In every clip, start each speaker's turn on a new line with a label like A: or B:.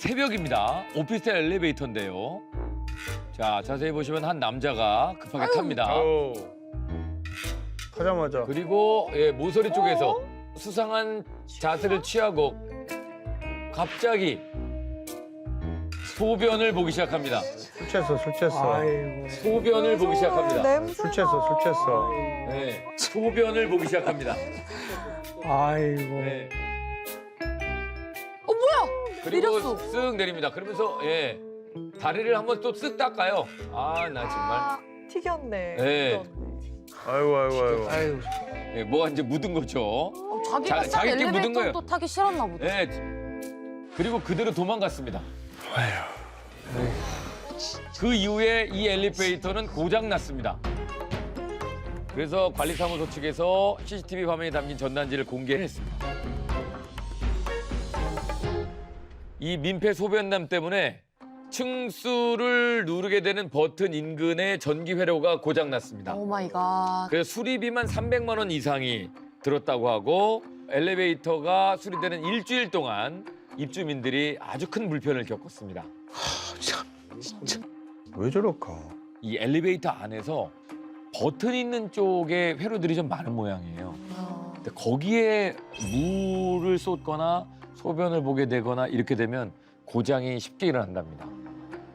A: 새벽입니다. 오피스텔 엘리베이터인데요. 자, 자세히 보시면 한 남자가 급하게 탑니다.
B: 타자마자.
A: 그리고 모서리 쪽에서 수상한 자세를 취하고 갑자기 소변을 보기 시작합니다.
B: 술 취했어, 술 취했어.
A: 소변을 보기 시작합니다.
B: 술 취했어, 술 취했어.
A: 네, 소변을 보기 시작합니다.
C: 아이고.
A: 네.
D: 뭐야?
A: 그리고
D: 내렸어.
A: 쓱 내립니다. 그러면서 다리를 한번 또 쓱 닦아요. 아, 나 정말.
E: 튀겼네.
A: 네.
B: 아이고, 아이고, 아이고.
A: 뭐가 이제 묻은 거죠.
D: 자기가 싼
A: 자기 끼 묻은 거예요.
D: 엘리베이터 또 타기 싫었나 보다.
A: 네. 그리고 그대로 도망갔습니다. 그 이후에 이 엘리베이터는 고장 났습니다. 그래서 관리사무소 측에서 CCTV 화면에 담긴 전단지를 공개했습니다. 이 민폐 소변남 때문에 층수를 누르게 되는 버튼 인근의 전기 회로가 고장 났습니다.
D: 오 마이 갓.
A: 그래서 수리비만 300만 원 이상이 들었다고 하고 엘리베이터가 수리되는 일주일 동안 입주민들이 아주 큰 불편을 겪었습니다.
B: 왜 저럴까?
A: 이 엘리베이터 안에서 버튼 있는 쪽에 회로들이 좀 많은 모양이에요. 근데 거기에 물을 쏟거나 소변을 보게 되거나 이렇게 되면 고장이 쉽게 일어난답니다.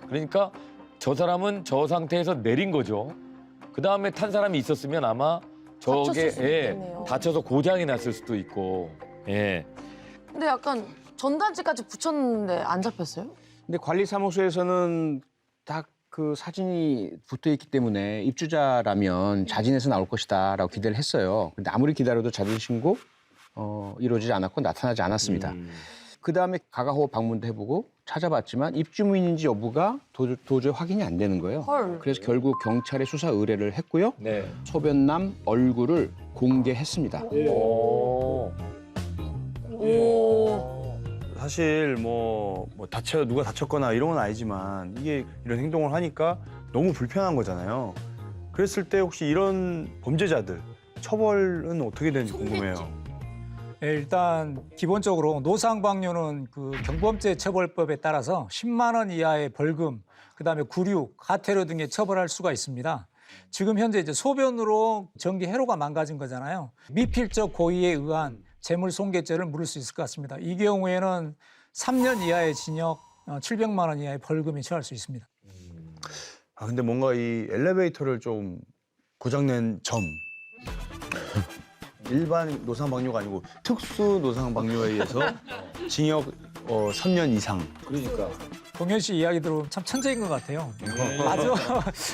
A: 그러니까 저 사람은 저 상태에서 내린 거죠. 그 다음에 탄 사람이 있었으면 아마
D: 다쳤을 수도 있겠네요.
A: 다쳐서 고장이 났을 수도 있고. 예.
D: 근데 약간 전단지까지 붙였는데 안 잡혔어요?
F: 근데 관리사무소에서는 딱 그 사진이 붙어 있기 때문에 입주자라면 자진해서 나올 것이다라고 기대를 했어요. 근데 아무리 기다려도 자진 신고 이루어지지 않았고 나타나지 않았습니다. 그 다음에 가가호 방문도 해보고 찾아봤지만 입주민인지 여부가 도저히 확인이 안 되는 거예요.
D: 헐.
F: 그래서 결국 경찰에 수사 의뢰를 했고요.
A: 네.
F: 소변남 얼굴을 공개했습니다.
A: 오.
D: 오.
B: 사실 누가 다쳤거나 이런 건 아니지만 이게 이런 행동을 하니까 너무 불편한 거잖아요. 그랬을 때 혹시 이런 범죄자들 처벌은 어떻게 되는지 궁금해요.
C: 일단 기본적으로 노상방뇨는 그 경범죄 처벌법에 따라서 10만 원 이하의 벌금, 그다음에 구류, 가태료 등의 처벌할 수가 있습니다. 지금 현재 이제 소변으로 전기 회로가 망가진 거잖아요. 미필적 고의에 의한 재물손괴죄를 물을 수 있을 것 같습니다. 이 경우에는 3년 이하의 징역, 700만 원 이하의 벌금이 처할 수 있습니다.
B: 아 근데 뭔가 이 엘리베이터를 좀 고장낸 점. 일반 노상방뇨가 아니고 특수 노상방뇨에 의해서 징역 3년 이상.
A: 그러니까.
C: 동현 씨 이야기 들어보면 참 천재인 것 같아요. 아주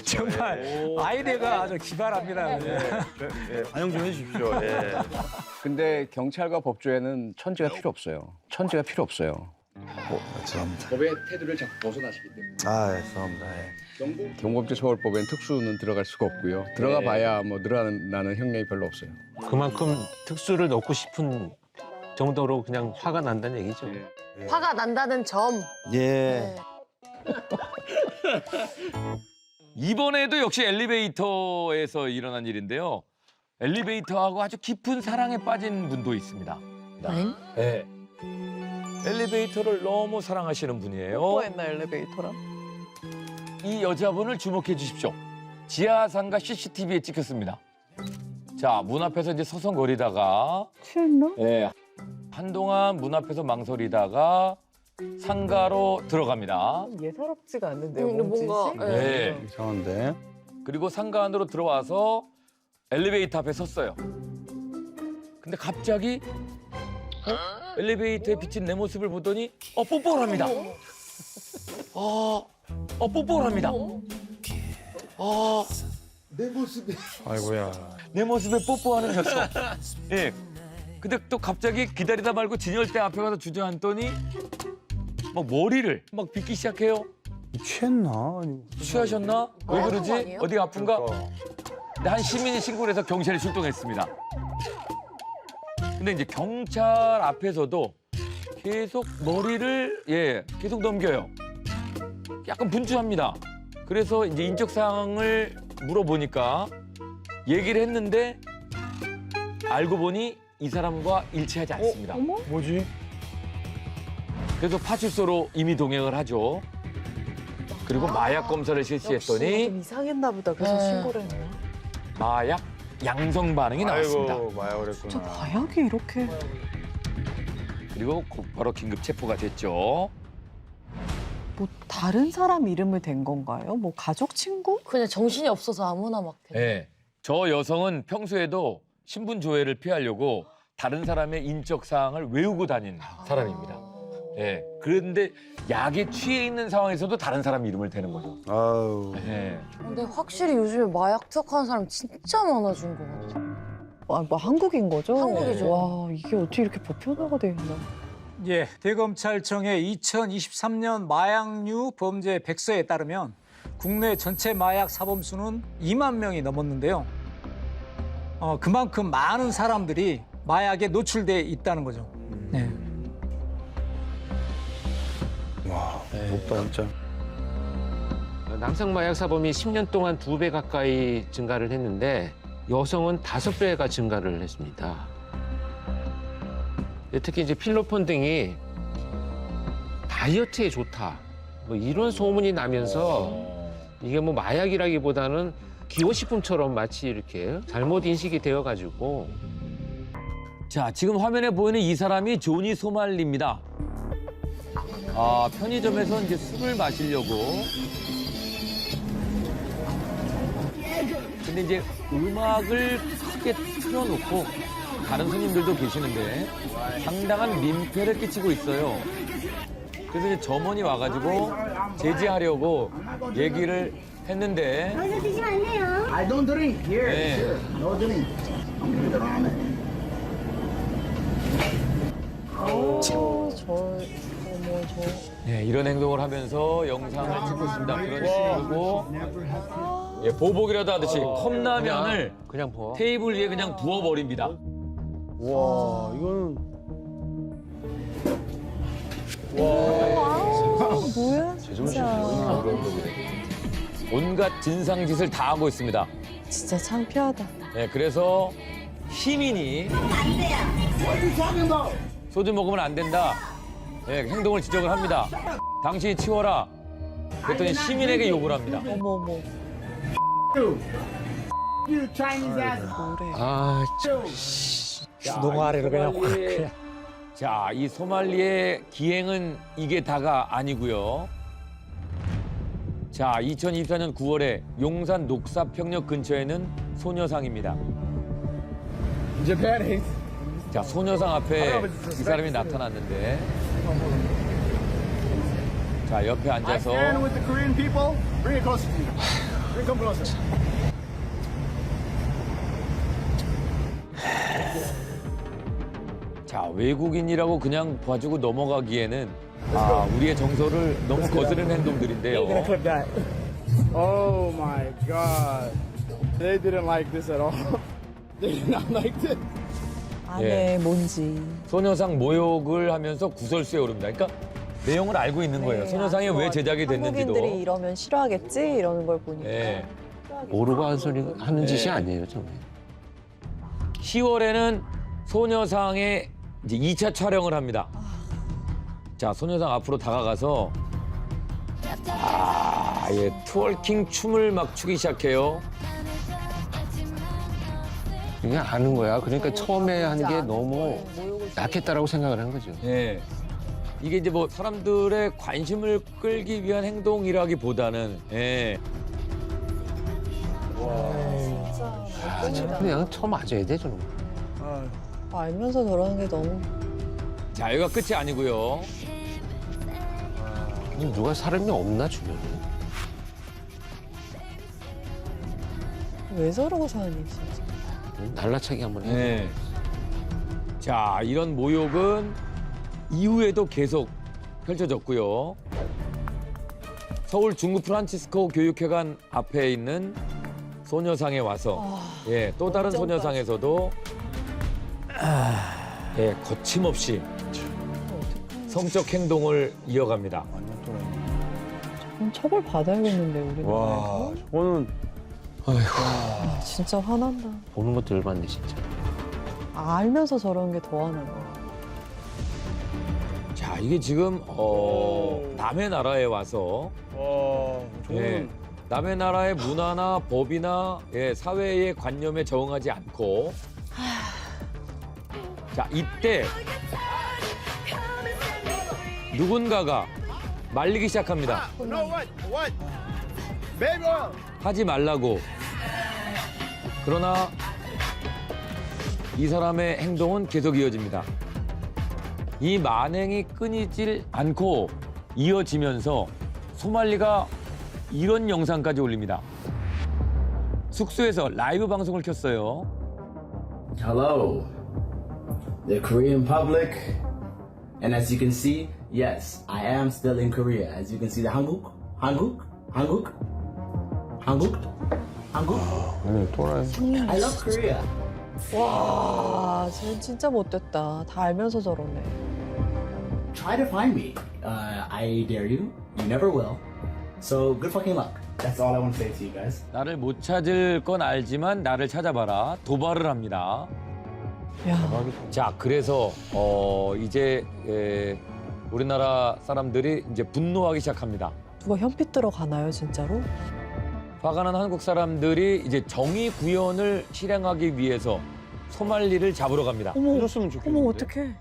C: 정말 아이디어가 아주 기발합니다.
B: 반영 좀 해주십시오. 예.
F: 근데 경찰과 법조에는 천재가 필요 없어요. 천재가 필요 없어요.
B: 죄송합니다.
F: 법의 테두리를 자꾸 벗어나시기 때문에.
B: 아, 죄송합니다. 예.
F: 경범죄 처벌법엔 특수는 들어갈 수가 없고요. 들어가 봐야 뭐 늘어나는 형량이 별로 없어요.
G: 그만큼 특수를 넣고 싶은 정도로 그냥 화가 난다는 얘기죠.
D: 화가 난다는 점.
B: 예.
D: 네.
A: 이번에도 역시 엘리베이터에서 일어난 일인데요. 엘리베이터하고 아주 깊은 사랑에 빠진 분도 있습니다. 네. 엘리베이터를 너무 사랑하시는 분이에요.
E: 뽀뽀했나 엘리베이터랑?
A: 이 여자분을 주목해 주십시오. 지하상가 CCTV에 찍혔습니다. 자, 문 앞에서 이제 서성거리다가
E: 취했나?
A: 네, 한동안 문 앞에서 망설이다가 상가로 들어갑니다.
E: 예사롭지가 않는데요,
D: 뭔가
E: 몸짓이?
A: 네.
B: 이상한데.
A: 그리고 상가 안으로 들어와서 엘리베이터 앞에 섰어요. 근데 갑자기 엘리베이터에 비친 내 모습을 보더니 뽀뽀를 합니다. 뽀뽀를 합니다.
B: 아이고야.
A: 내 모습에 뽀뽀하는 녀석. 예. 근데 또 갑자기 기다리다 말고 진열대 앞에 가서 주저앉더니 막 머리를 막 빗기 시작해요.
B: 취했나?
A: 취하셨나? 왜
D: 아픈 거
A: 그러지?
D: 아니에요?
A: 어디가 아픈가? 근데 한 시민이 신고를 해서 경찰이 출동했습니다. 근데 이제 경찰 앞에서도 계속 머리를 계속 넘겨요. 약간 분주합니다. 그래서 이제 인적 사항을 물어보니까 얘기를 했는데 알고 보니 이 사람과 일치하지 않습니다.
B: 뭐지?
A: 그래서 파출소로 이미 동행을 하죠. 그리고 마약 검사를
E: 역시 좀
A: 실시했더니
E: 이상했나 보다. 그래서
D: 네.
E: 신고를 했네요.
A: 마약 양성 반응이 나왔습니다.
B: 아이고 마약을
E: 저
B: 했구나.
E: 마약이 이렇게.
A: 그리고 곧바로 긴급 체포가 됐죠.
E: 뭐 다른 사람 이름을 댄 건가요? 뭐 가족 친구?
D: 그냥 정신이 없어서 아무나 막 대.
A: 네. 저 여성은 평소에도 신분 조회를 피하려고 다른 사람의 인적 사항을 외우고 다닌 사람입니다. 예. 그런데 약에 취해 있는 상황에서도 다른 사람 이름을 대는 거죠.
B: 아우.
A: 예.
D: 근데 확실히 요즘에 마약 투약하는 사람 진짜 많아진 것 같아.
E: 뭐 한국인 거죠?
D: 한국이죠.
E: 와, 이게 어떻게 이렇게 보편화가 돼 있나?
C: 예, 대검찰청의 2023년 마약류 범죄 백서에 따르면 국내 전체 마약 사범 수는 2만 명이 넘었는데요. 그만큼 많은 사람들이 마약에 노출돼 있다는 거죠. 네.
B: 와 높다 진짜.
G: 남성 마약 사범이 10년 동안 2배 가까이 증가를 했는데 여성은 5배가 증가를 했습니다. 특히 이제 필로폰 등이 다이어트에 좋다. 뭐 이런 소문이 나면서 이게 뭐 마약이라기보다는 기호식품처럼 마치 이렇게 잘못 인식이 되어가지고
A: 자, 지금 화면에 보이는 이 사람이 조니 소말리입니다. 아, 편의점에서 이제 술을 마시려고. 근데 이제 음악을 크게 틀어놓고 다른 손님들도 계시는데 상당한 민폐를 끼치고 있어요. 그래서 이제 점원이 와가지고 제지하려고 얘기를 했는데.
H: 여기서 드시면 안 돼요.
I: I don't drink here.
A: 네.
I: No drink.
A: 네, 이런 행동을 하면서 영상을 찍고 있습니다. 그런 식으로 예, 보복이라도 하듯이 컵라면을
G: 그냥 부어.
A: 테이블 위에 그냥 부어버립니다.
B: 와 이거는
E: 뭐야? 진짜.
A: 온갖 진상짓을 다 하고 있습니다.
E: 진짜 창피하다.
A: 네, 그래서 시민이 소주 먹으면 안 된다. 네, 행동을 지적을 합니다. 당신이 치워라. 그랬더니 시민에게 욕을 합니다.
E: 어머 어머.
I: You Chinese ass.
E: 뭐래?
G: 아,
C: 주동 아래로 그냥 확 그냥.
A: 자, 이 소말리의 기행은 이게 다가 아니고요. 자, 2024년 9월에 용산 녹사평역 근처에는 소녀상입니다. 자, 소녀상 앞에 이 사람이 나타났는데, 자, 옆에 앉아서
I: Stand with the Korean people. Bring it closer to you. Bring come closer.
A: 자, 외국인이라고 그냥 봐주고 넘어가기에는 아, 우리의 정서를 너무 거스르는 행동들인데요.
I: Clip that. Oh my God. They didn't like this at all. They did not like this.
E: 안에 뭔지.
A: 소녀상 모욕을 하면서 구설수에 오릅니다. 그러니까 내용을 알고 있는 거예요. 소녀상이 왜 제작이 됐는지도.
E: 한국인들이 이러면 싫어하겠지 이러는 걸 보니까.
A: 예.
G: 모르고 하는 소리 하는 짓이 아니에요, 정말.
A: 10월에는 소녀상의 이제 2차 촬영을 합니다. 자, 소녀상 앞으로 다가가서 예, 트월킹 춤을 막 추기 시작해요.
G: 그냥 아는 거야. 그러니까 처음에 한 게 너무 약했다라고 생각을 한 거죠.
A: 예. 이게 이제 뭐 사람들의 관심을 끌기 위한 행동이라기보다는 예.
G: 그냥 처음 맞아야 돼, 저는.
E: 알면서 저러는 게 너무.
A: 자, 여기가 끝이 아니고요.
G: 누가 사람이 없나, 주변에?
E: 왜 저러고 사니 진짜.
G: 날라차기 한번 해.
A: 네. 자, 이런 모욕은 이후에도 계속 펼쳐졌고요. 서울 중구 프란치스코 교육회관 앞에 있는 소녀상에 와서 예, 또 다른 소녀상에서도 예, 거침없이 성적 행동을 이어갑니다.
E: 그럼 처벌 받아야겠는데 우리는.
B: 와 저거는
E: 진짜 화난다.
G: 보는 것도 열받네, 진짜.
E: 알면서 저러는 게 더 화나네.
A: 자, 이게 지금 남의 나라에 와서 예, 남의 나라의 문화나 법이나 예, 사회의 관념에 적응하지 않고 자, 이때 누군가가 말리기 시작합니다.
I: No, what? Baby oil.
A: 하지 말라고. 그러나 이 사람의 행동은 계속 이어집니다. 이 만행이 끊이질 않고 이어지면서 소말리가 이런 영상까지 올립니다. 숙소에서 라이브 방송을 켰어요.
H: Hello, the Korean public. And as you can see, yes, I am still in Korea. As you can see, the Hanguk. I love Korea.
E: 와, 쟤 진짜 못됐다. 다 알면서 저러네.
H: Try to find me. I dare you. You never will. So good fucking luck. That's all I want to say to you guys.
A: 나를 못 찾을 건 알지만 나를 찾아봐라. 도발을 합니다.
E: 야,
A: 자, 그래서 이제 우리나라 사람들이 이제 분노하기 시작합니다.
E: 누가 현피 들어가나요, 진짜로?
A: 화가 난 한국 사람들이 이제 정의 구현을 실행하기 위해서 소말리를 잡으러 갑니다.
E: 어머,
B: 해줬으면 좋겠는데.
E: 어머, 어떡해.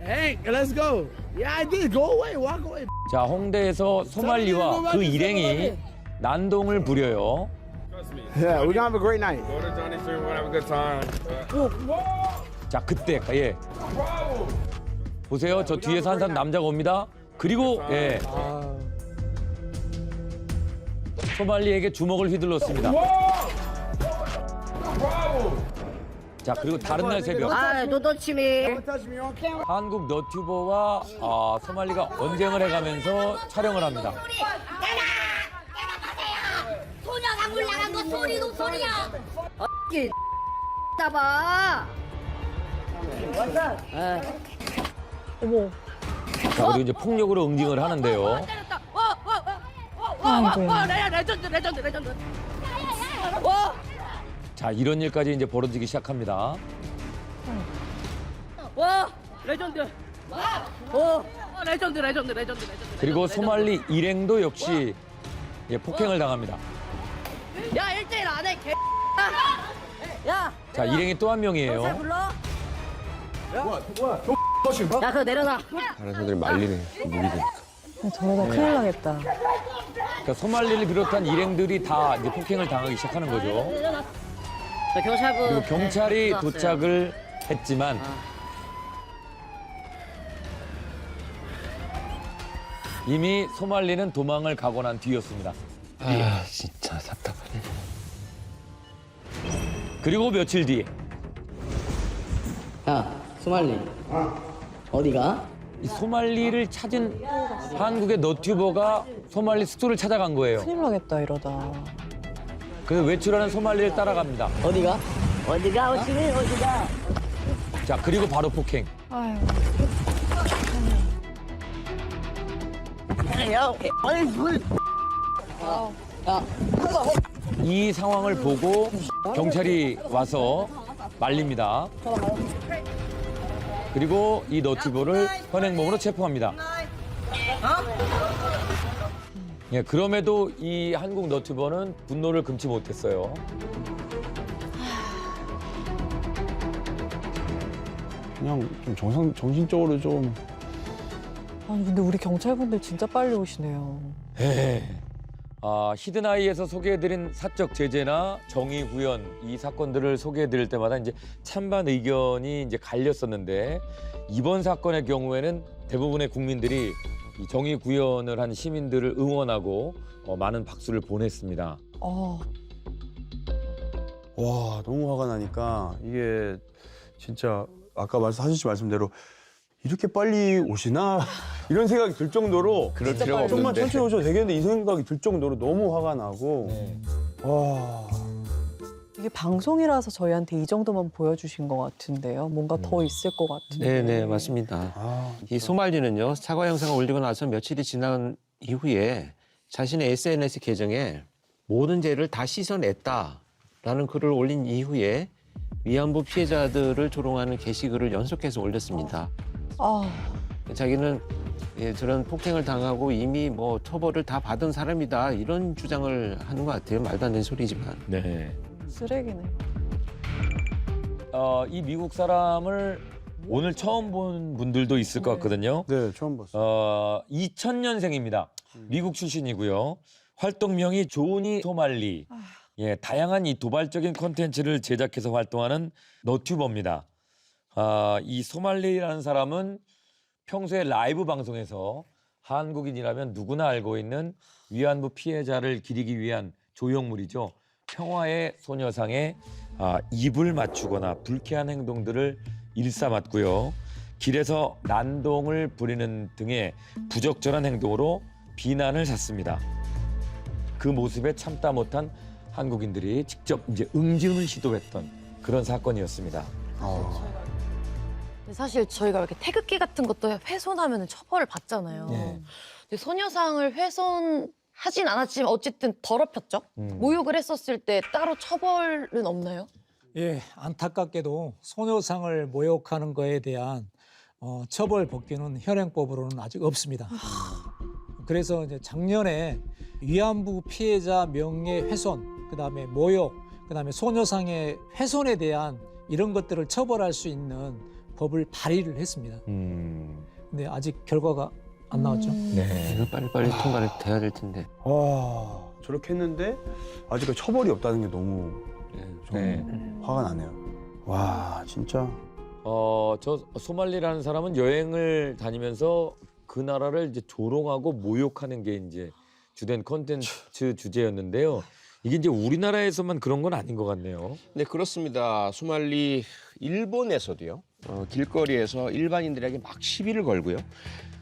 I: Hey, let's go. Yeah, I did. Go away. Walk away.
A: 자, 홍대에서 소말리와 그 일행이 난동을 부려요.
I: Yeah, we're gonna have a great night.
A: 자, 그때 예. 보세요. 저 뒤에서 한 사람 남자가 옵니다. 그리고 예. 소말리에게 주먹을 휘둘렀습니다. 자, 그리고 다른 날 새벽
I: Don't touch me on camera.
A: 한국 너튜버와 소말리가 언쟁을 해가면서 촬영을 합니다.
J: 소녀가 물나간 거 소리도 소리야. 따봐.
E: 어머,
A: 자, 그리고 이제 폭력으로 응징을 하는데요.
E: 아이고야.
J: 레전드.
A: 자, 이런 일까지 이제 벌어지기 시작합니다.
J: 와, 레전드. 레전드.
A: 그리고 소말리 일행도 역시 예, 폭행을 당합니다.
J: 야, 1대1 안 해, 개. 야,
A: 자, 일행이 또 한 명이에요.
J: 경찰 불러. 야, 그거 내려놔.
F: 다른 사람들이 말리네. 무기되니까.
E: 저러다 큰일 나겠다.
A: 그러니까 소말리를 비롯한 일행들이 다 이제 폭행을 당하기 시작하는 거죠.
J: 저 경찰분.
A: 그리고 경찰이
J: 네,
A: 도착을 했지만 이미 소말리는 도망을 가고 난 뒤였습니다.
G: 아, 진짜 답답하네.
A: 그리고 며칠 뒤
H: 야, 소말리. 어디가?
A: 이 소말리를 찾은 한국의 너튜버가 소말리 숙소를 찾아간 거예요.
E: 큰일 나겠다, 이러다.
A: 그래서 외출하는 소말리를 따라갑니다.
H: 어디가?
J: 어디가?
A: 자, 그리고 바로 폭행.
E: 아유.
A: 이 상황을 보고 경찰이 와서 말립니다. 그리고 이 너튜버를 현행범으로 체포합니다. 예, 그럼에도 이 한국 너튜버는 분노를 금치 못했어요.
B: 그냥 좀 정신적으로 좀
E: 아니, 근데 우리 경찰분들 진짜 빨리 오시네요.
A: 히든아이에서 소개해드린 사적 제재나 정의 구현 이 사건들을 소개해드릴 때마다 이제 찬반 의견이 이제 갈렸었는데 이번 사건의 경우에는 대부분의 국민들이 이 정의 구현을 한 시민들을 응원하고 많은 박수를 보냈습니다.
B: 와 너무 화가 나니까 이게 진짜 아까 하신 말씀대로 이렇게 빨리 오시나 이런 생각이 들 정도로
F: 그럴 필요가
B: 좀만
F: 없는데.
B: 천천히 오셔도 되겠는데 이 생각이 들 정도로 너무 화가 나고 와
E: 이게 방송이라서 저희한테 이 정도만 보여주신 것 같은데요. 뭔가 더 있을 것 같은데.
G: 네, 맞습니다. 이 소말리는요, 사과 영상을 올리고 나서 며칠이 지난 이후에 자신의 SNS 계정에 모든 죄를 다 씻어냈다라는 글을 올린 이후에 위안부 피해자들을 조롱하는 게시글을 연속해서 올렸습니다.
E: 아,
G: 자기는 저런 폭행을 당하고 이미 뭐 처벌을 다 받은 사람이다 이런 주장을 하는 것 같아요. 말도 안 되는 소리지만.
A: 네.
E: 쓰레기네.
A: 이 미국 사람을 오늘 처음 본 분들도 있을 것 같거든요.
B: 네, 처음 봤어요.
A: 2000년생입니다. 미국 출신이고요. 활동명이 조니 소말리. 예, 다양한 이 도발적인 콘텐츠를 제작해서 활동하는 너튜버입니다. 이 소말리라는 사람은 평소에 라이브 방송에서 한국인이라면 누구나 알고 있는 위안부 피해자를 기리기 위한 조형물이죠. 평화의 소녀상에 입을 맞추거나 불쾌한 행동들을 일삼았고요. 길에서 난동을 부리는 등의 부적절한 행동으로 비난을 샀습니다. 그 모습에 참다 못한 한국인들이 직접 이제 응징을 시도했던 그런 사건이었습니다.
D: 근데 사실 저희가 이렇게 태극기 같은 것도 훼손하면 처벌을 받잖아요.
A: 네.
D: 근데 소녀상을 훼손하진 않았지만 어쨌든 더럽혔죠. 모욕을 했었을 때 따로 처벌은 없나요?
C: 예, 안타깝게도 소녀상을 모욕하는 거에 대한 처벌 법규는 현행법으로는 아직 없습니다. 그래서 이제 작년에 위안부 피해자 명예훼손, 그다음에 모욕, 그다음에 소녀상의 훼손에 대한 이런 것들을 처벌할 수 있는 법을 발의를 했습니다. 근데 아직 결과가 안 나왔죠.
A: 네.
G: 이거 빨리빨리 통과를 돼야 될 텐데.
B: 와, 저렇게 했는데 아직까지 처벌이 없다는 게 너무 좀
A: 네.
B: 화가 나네요. 와, 진짜.
A: 저 소말리라는 사람은 여행을 다니면서 그 나라를 이제 조롱하고 모욕하는 게 이제 주된 콘텐츠 주제였는데요. 이게 이제 우리나라에서만 그런 건 아닌 것 같네요.
F: 네, 그렇습니다. 소말리 일본에서도요. 길거리에서 일반인들에게 막 시비를 걸고요.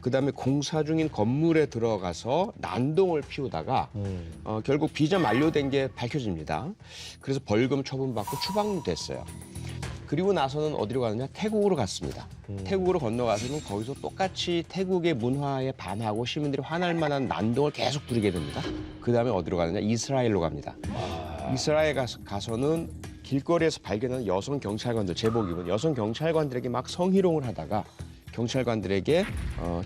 F: 그다음에 공사 중인 건물에 들어가서 난동을 피우다가 결국 비자 만료된 게 밝혀집니다. 그래서 벌금 처분받고 추방됐어요. 그리고 나서는 어디로 가느냐? 태국으로 갔습니다. 태국으로 건너가서는 거기서 똑같이 태국의 문화에 반하고 시민들이 화날 만한 난동을 계속 부리게 됩니다. 그다음에 어디로 가느냐? 이스라엘로 갑니다. 이스라엘 가서는 길거리에서 발견하는 여성 경찰관들, 제복 입은 여성 경찰관들에게 막 성희롱을 하다가 경찰관들에게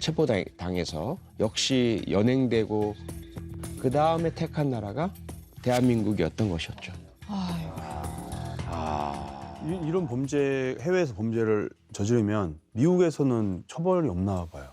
F: 체포당해서 역시 연행되고 그다음에 택한 나라가 대한민국이었던 것이었죠.
B: 이런 범죄, 해외에서 범죄를 저지르면 미국에서는 처벌이 없나 봐요.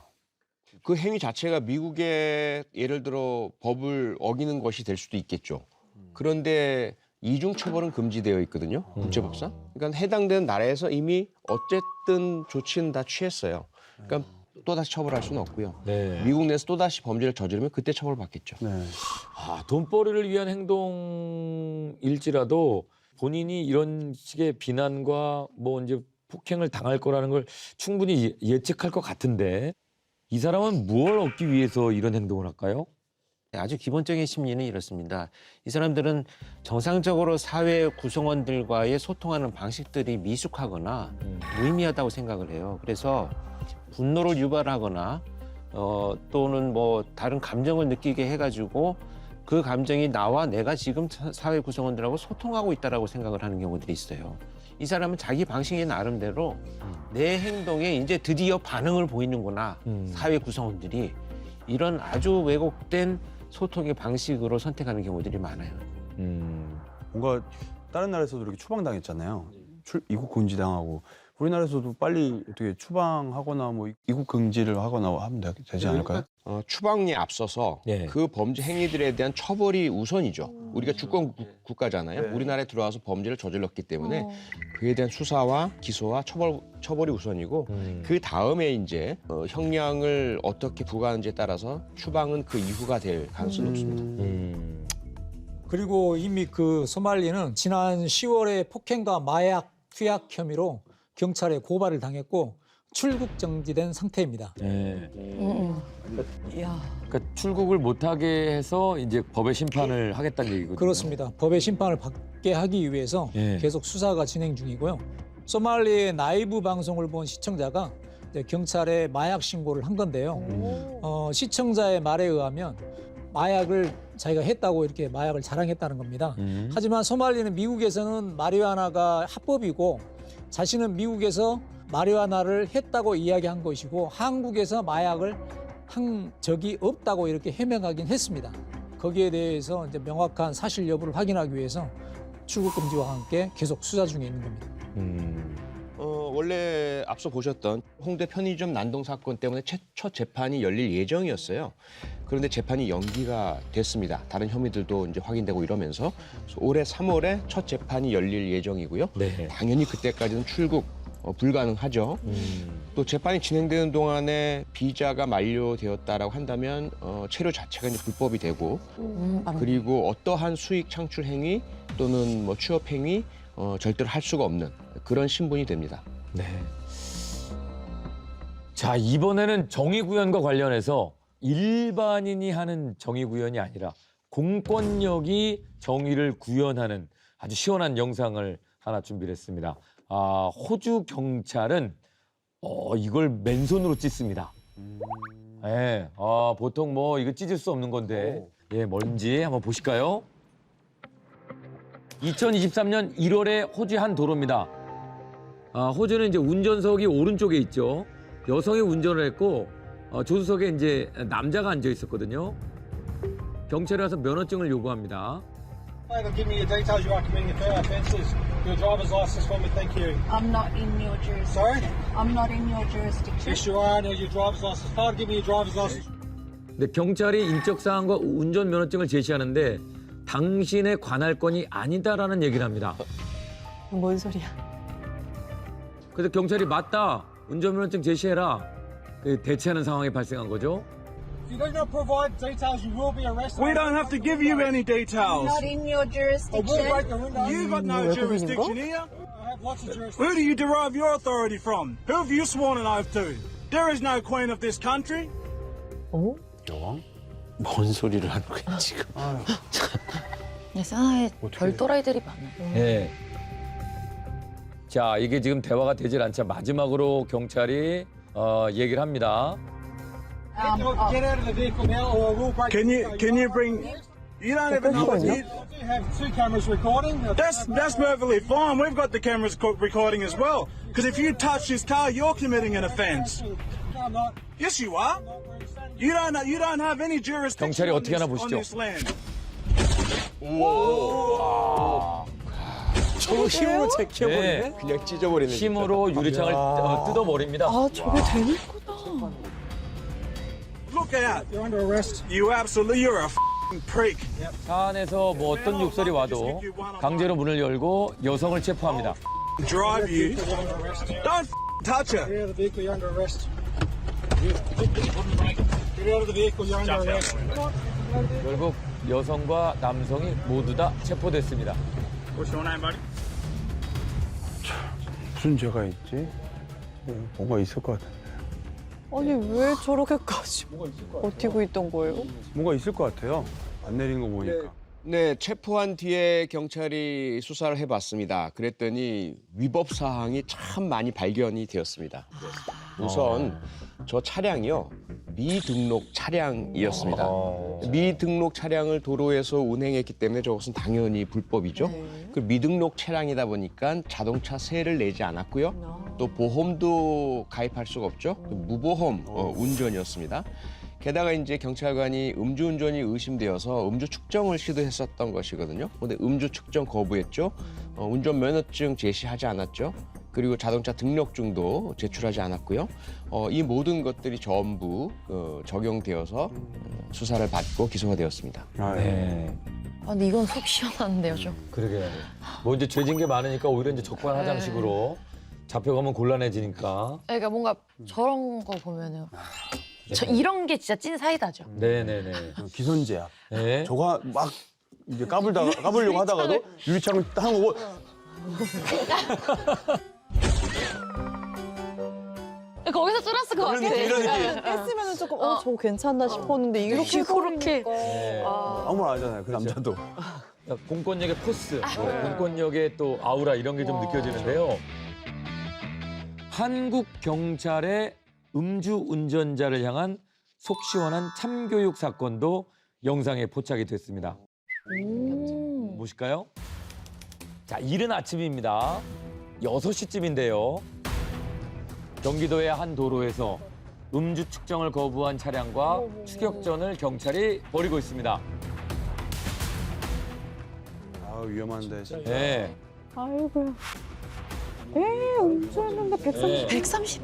F: 그 행위 자체가 미국의 예를 들어 법을 어기는 것이 될 수도 있겠죠. 그런데 이중 처벌은 금지되어 있거든요. 국제법상. 그러니까 해당되는 나라에서 이미 어쨌든 조치는 다 취했어요. 그러니까 또다시 처벌할 수는 없고요.
A: 네.
F: 미국 내에서 또다시 범죄를 저지르면 그때 처벌받겠죠.
B: 네.
A: 돈벌이를 위한 행동일지라도 본인이 이런 식의 비난과 뭐 이제 폭행을 당할 거라는 걸 충분히 예측할 것 같은데 이 사람은 무엇을 얻기 위해서 이런 행동을 할까요?
G: 아주 기본적인 심리는 이렇습니다. 이 사람들은 정상적으로 사회 구성원들과의 소통하는 방식들이 미숙하거나 무의미하다고 생각을 해요. 그래서 분노를 유발하거나 또는 뭐 다른 감정을 느끼게 해가지고 그 감정이 나와 내가 지금 사회 구성원들하고 소통하고 있다라고 생각을 하는 경우들이 있어요. 이 사람은 자기 방식의 나름대로 내 행동에 이제 드디어 반응을 보이는구나. 사회 구성원들이 이런 아주 왜곡된 소통의 방식으로 선택하는 경우들이 많아요.
B: 뭔가 다른 나라에서도 이렇게 추방당했잖아요. 이국 금지당하고 우리나라에서도 빨리 어떻게 추방하거나 뭐 이국 금지를 하거나 하면 되지 않을까요?
F: 추방에 앞서서
A: 네.
F: 그 범죄 행위들에 대한 처벌이 우선이죠. 우리가 주권 국가잖아요.
B: 네.
F: 우리나라에 들어와서 범죄를 저질렀기 때문에 그에 대한 수사와 기소와 처벌이 우선이고 그 다음에 이제 형량을 어떻게 부과하는지에 따라서 추방은 그 이후가 될 가능성이 높습니다.
C: 그리고 이미 그 소말리는 지난 10월에 폭행과 마약 투약 혐의로 경찰에 고발을 당했고 출국 정지된 상태입니다.
A: 네.
E: 이야.
A: 그러니까 출국을 못하게 해서 이제 법의 심판을 하겠다는 얘기거든요.
C: 그렇습니다. 법의 심판을 받게 하기 위해서
A: 예.
C: 계속 수사가 진행 중이고요. 소말리의 라이브 방송을 본 시청자가 이제 경찰에 마약 신고를 한 건데요. 시청자의 말에 의하면 마약을 자기가 했다고 이렇게 마약을 자랑했다는 겁니다. 하지만 소말리는 미국에서는 마리화나가 합법이고 자신은 미국에서 마리화나를 했다고 이야기한 것이고 한국에서 마약을 한 적이 없다고 이렇게 해명하긴 했습니다. 거기에 대해서 이제 명확한 사실 여부를 확인하기 위해서 출국 금지와 함께 계속 수사 중에 있는 겁니다.
G: 원래 앞서 보셨던 홍대 편의점 난동 사건 때문에 첫 재판이 열릴 예정이었어요. 그런데 재판이 연기가 됐습니다. 다른 혐의들도 이제 확인되고 이러면서 그래서 올해 3월에 첫 재판이 열릴 예정이고요.
A: 네.
G: 당연히 그때까지는 출국 불가능하죠. 또 재판이 진행되는 동안에 비자가 만료되었다라고 한다면 체류 자체가 이제 불법이 되고 그리고 어떠한 수익 창출 행위 또는 뭐 취업 행위 절대로 할 수가 없는 그런 신분이 됩니다.
A: 네. 자, 이번에는 정의구현과 관련해서 일반인이 하는 정의구현이 아니라 공권력이 정의를 구현하는 아주 시원한 영상을 하나 준비를 했습니다. 호주 경찰은 이걸 맨손으로 찢습니다. 예, 보통 뭐 이거 찢을 수 없는 건데 예, 뭔지 한번 보실까요? 2023년 1월에 호주의 한 도로입니다. 호주는 이제 운전석이 오른쪽에 있죠. 여성이 운전을 했고 조수석에 이제 남자가 앉아 있었거든요. 경찰에 와서 면허증을 요구합니다.
K: Give me your details. You are committing a fair offences. Your driver's license for me, thank you.
J: I'm not in your jurisdiction.
K: Sorry?
J: I'm not in your jurisdiction.
K: Yes, you are. I know your driver's license. Fine, give me your driver's license.
A: 근데 경찰이 인적 사항과 운전 면허증을 제시하는데 당신의 관할권이 아니다라는 얘기를 합니다.
E: 뭔 소리야?
A: 그래서 경찰이 맞다. 운전면허증 제시해라. 대체하는 상황이 발생한 거죠.
K: If you do not provide details, you will be arrested.
I: We don't have to give you any
J: I'm
I: details.
J: not in your
K: I will
J: jurisdiction.
K: break the window.
I: You got no jurisdiction here.
K: I have lots of jurisdiction.
I: Who do you derive your authority from? Who have you sworn an oath to? There is no queen of this country.
E: 어?
G: 뭔 소리를 하는 거야 지금?
D: 세상에 별 또라이들이 많아요.
A: 네. 자, 이게 지금 대화가 되질 않자 마지막으로 경찰이 얘기를 합니다.
K: Get out of the vehicle now, or I will break.
I: Can you bring? You don't even know what you.
K: I do have two cameras recording.
I: That's perfectly fine. We've got the cameras recording as well. Because if you touch this car, you're committing an offence.
K: No, I'm not.
I: Yes, you are. You don't have any jurisdiction
A: 경찰이 어떻게 하나
I: on
A: 보시죠.
I: this land.
G: 저거 힘으로 제껴버리네?
A: 네.
G: 그냥 찢어버리는.
A: 힘으로 유리창을 뜯어버립니다.
E: 저게 되는 거다.
I: Look out!
K: You're under arrest.
I: You're a f***ing prick.
A: 차 안에서 뭐 어떤 욕설이 와도 강제로 문을 열고 여성을 체포합니다.
I: Drive you.
K: You're under arrest.
I: Don't touch her.
K: Get out of the vehicle. You're under arrest. Get out of the vehicle. You're under arrest.
A: 결국 여성과 남성이 모두 다 체포됐습니다.
I: What's your name, buddy?
B: 무슨 죄가 있지? 뭐가 있을 것 같아.
E: 아니 왜 저렇게까지 버티고 있던 거예요?
B: 뭐가 있을 것 같아요. 안 내리는 거 보니까.
G: 네, 체포한 뒤에 경찰이 수사를 해봤습니다. 그랬더니 위법 사항이 참 많이 발견이 되었습니다. 우선 저 차량이요, 미등록 차량이었습니다. 미등록 차량을 도로에서 운행했기 때문에 저것은 당연히 불법이죠. 그 미등록 차량이다 보니까 자동차세를 내지 않았고요. 또 보험도 가입할 수가 없죠. 무보험 운전이었습니다. 게다가 이제 경찰관이 음주운전이 의심되어서 음주 측정을 시도했었던 것이거든요. 그런데 음주 측정 거부했죠. 운전면허증 제시하지 않았죠. 그리고 자동차 등록증도 제출하지 않았고요. 이 모든 것들이 전부 적용되어서 수사를 받고 기소가 되었습니다.
A: 네.
D: 근데 이건 속 시원한데요, 좀.
A: 그러게. 뭐 이제 죄진 게 많으니까 오히려 이제 적반하장식으로 잡혀가면 곤란해지니까.
D: 그러니까 뭔가 저런 거 보면은 이런 게 진짜 찐 사이다죠.
A: 네네네.
B: 기선제압.
A: 네.
B: 저거 막 이제 까불려고 하다가도 유리창을 한 거고.
D: 거기서 쫄았을 것 같아.
B: 이런 느낌.
E: 뺐으면 조금 저거 괜찮나 싶었는데 이렇게
D: 그렇게.
A: 네.
B: 아무 말 안 하잖아요. 그 남자도.
A: 공권력의 포스, 공권력의 또 아우라 이런 게 좀 느껴지는데요. 한국 경찰의 음주 운전자를 향한 속 시원한 참교육 사건도 영상에 포착이 됐습니다. 보실까요? 자, 이른 아침입니다. 6시쯤인데요. 경기도의 한 도로에서 음주 측정을 거부한 차량과 추격전을 경찰이 벌이고 있습니다.
B: 아 위험한데 진짜.
A: 네.
E: 아이고야. 음주했는데 130.
D: 130?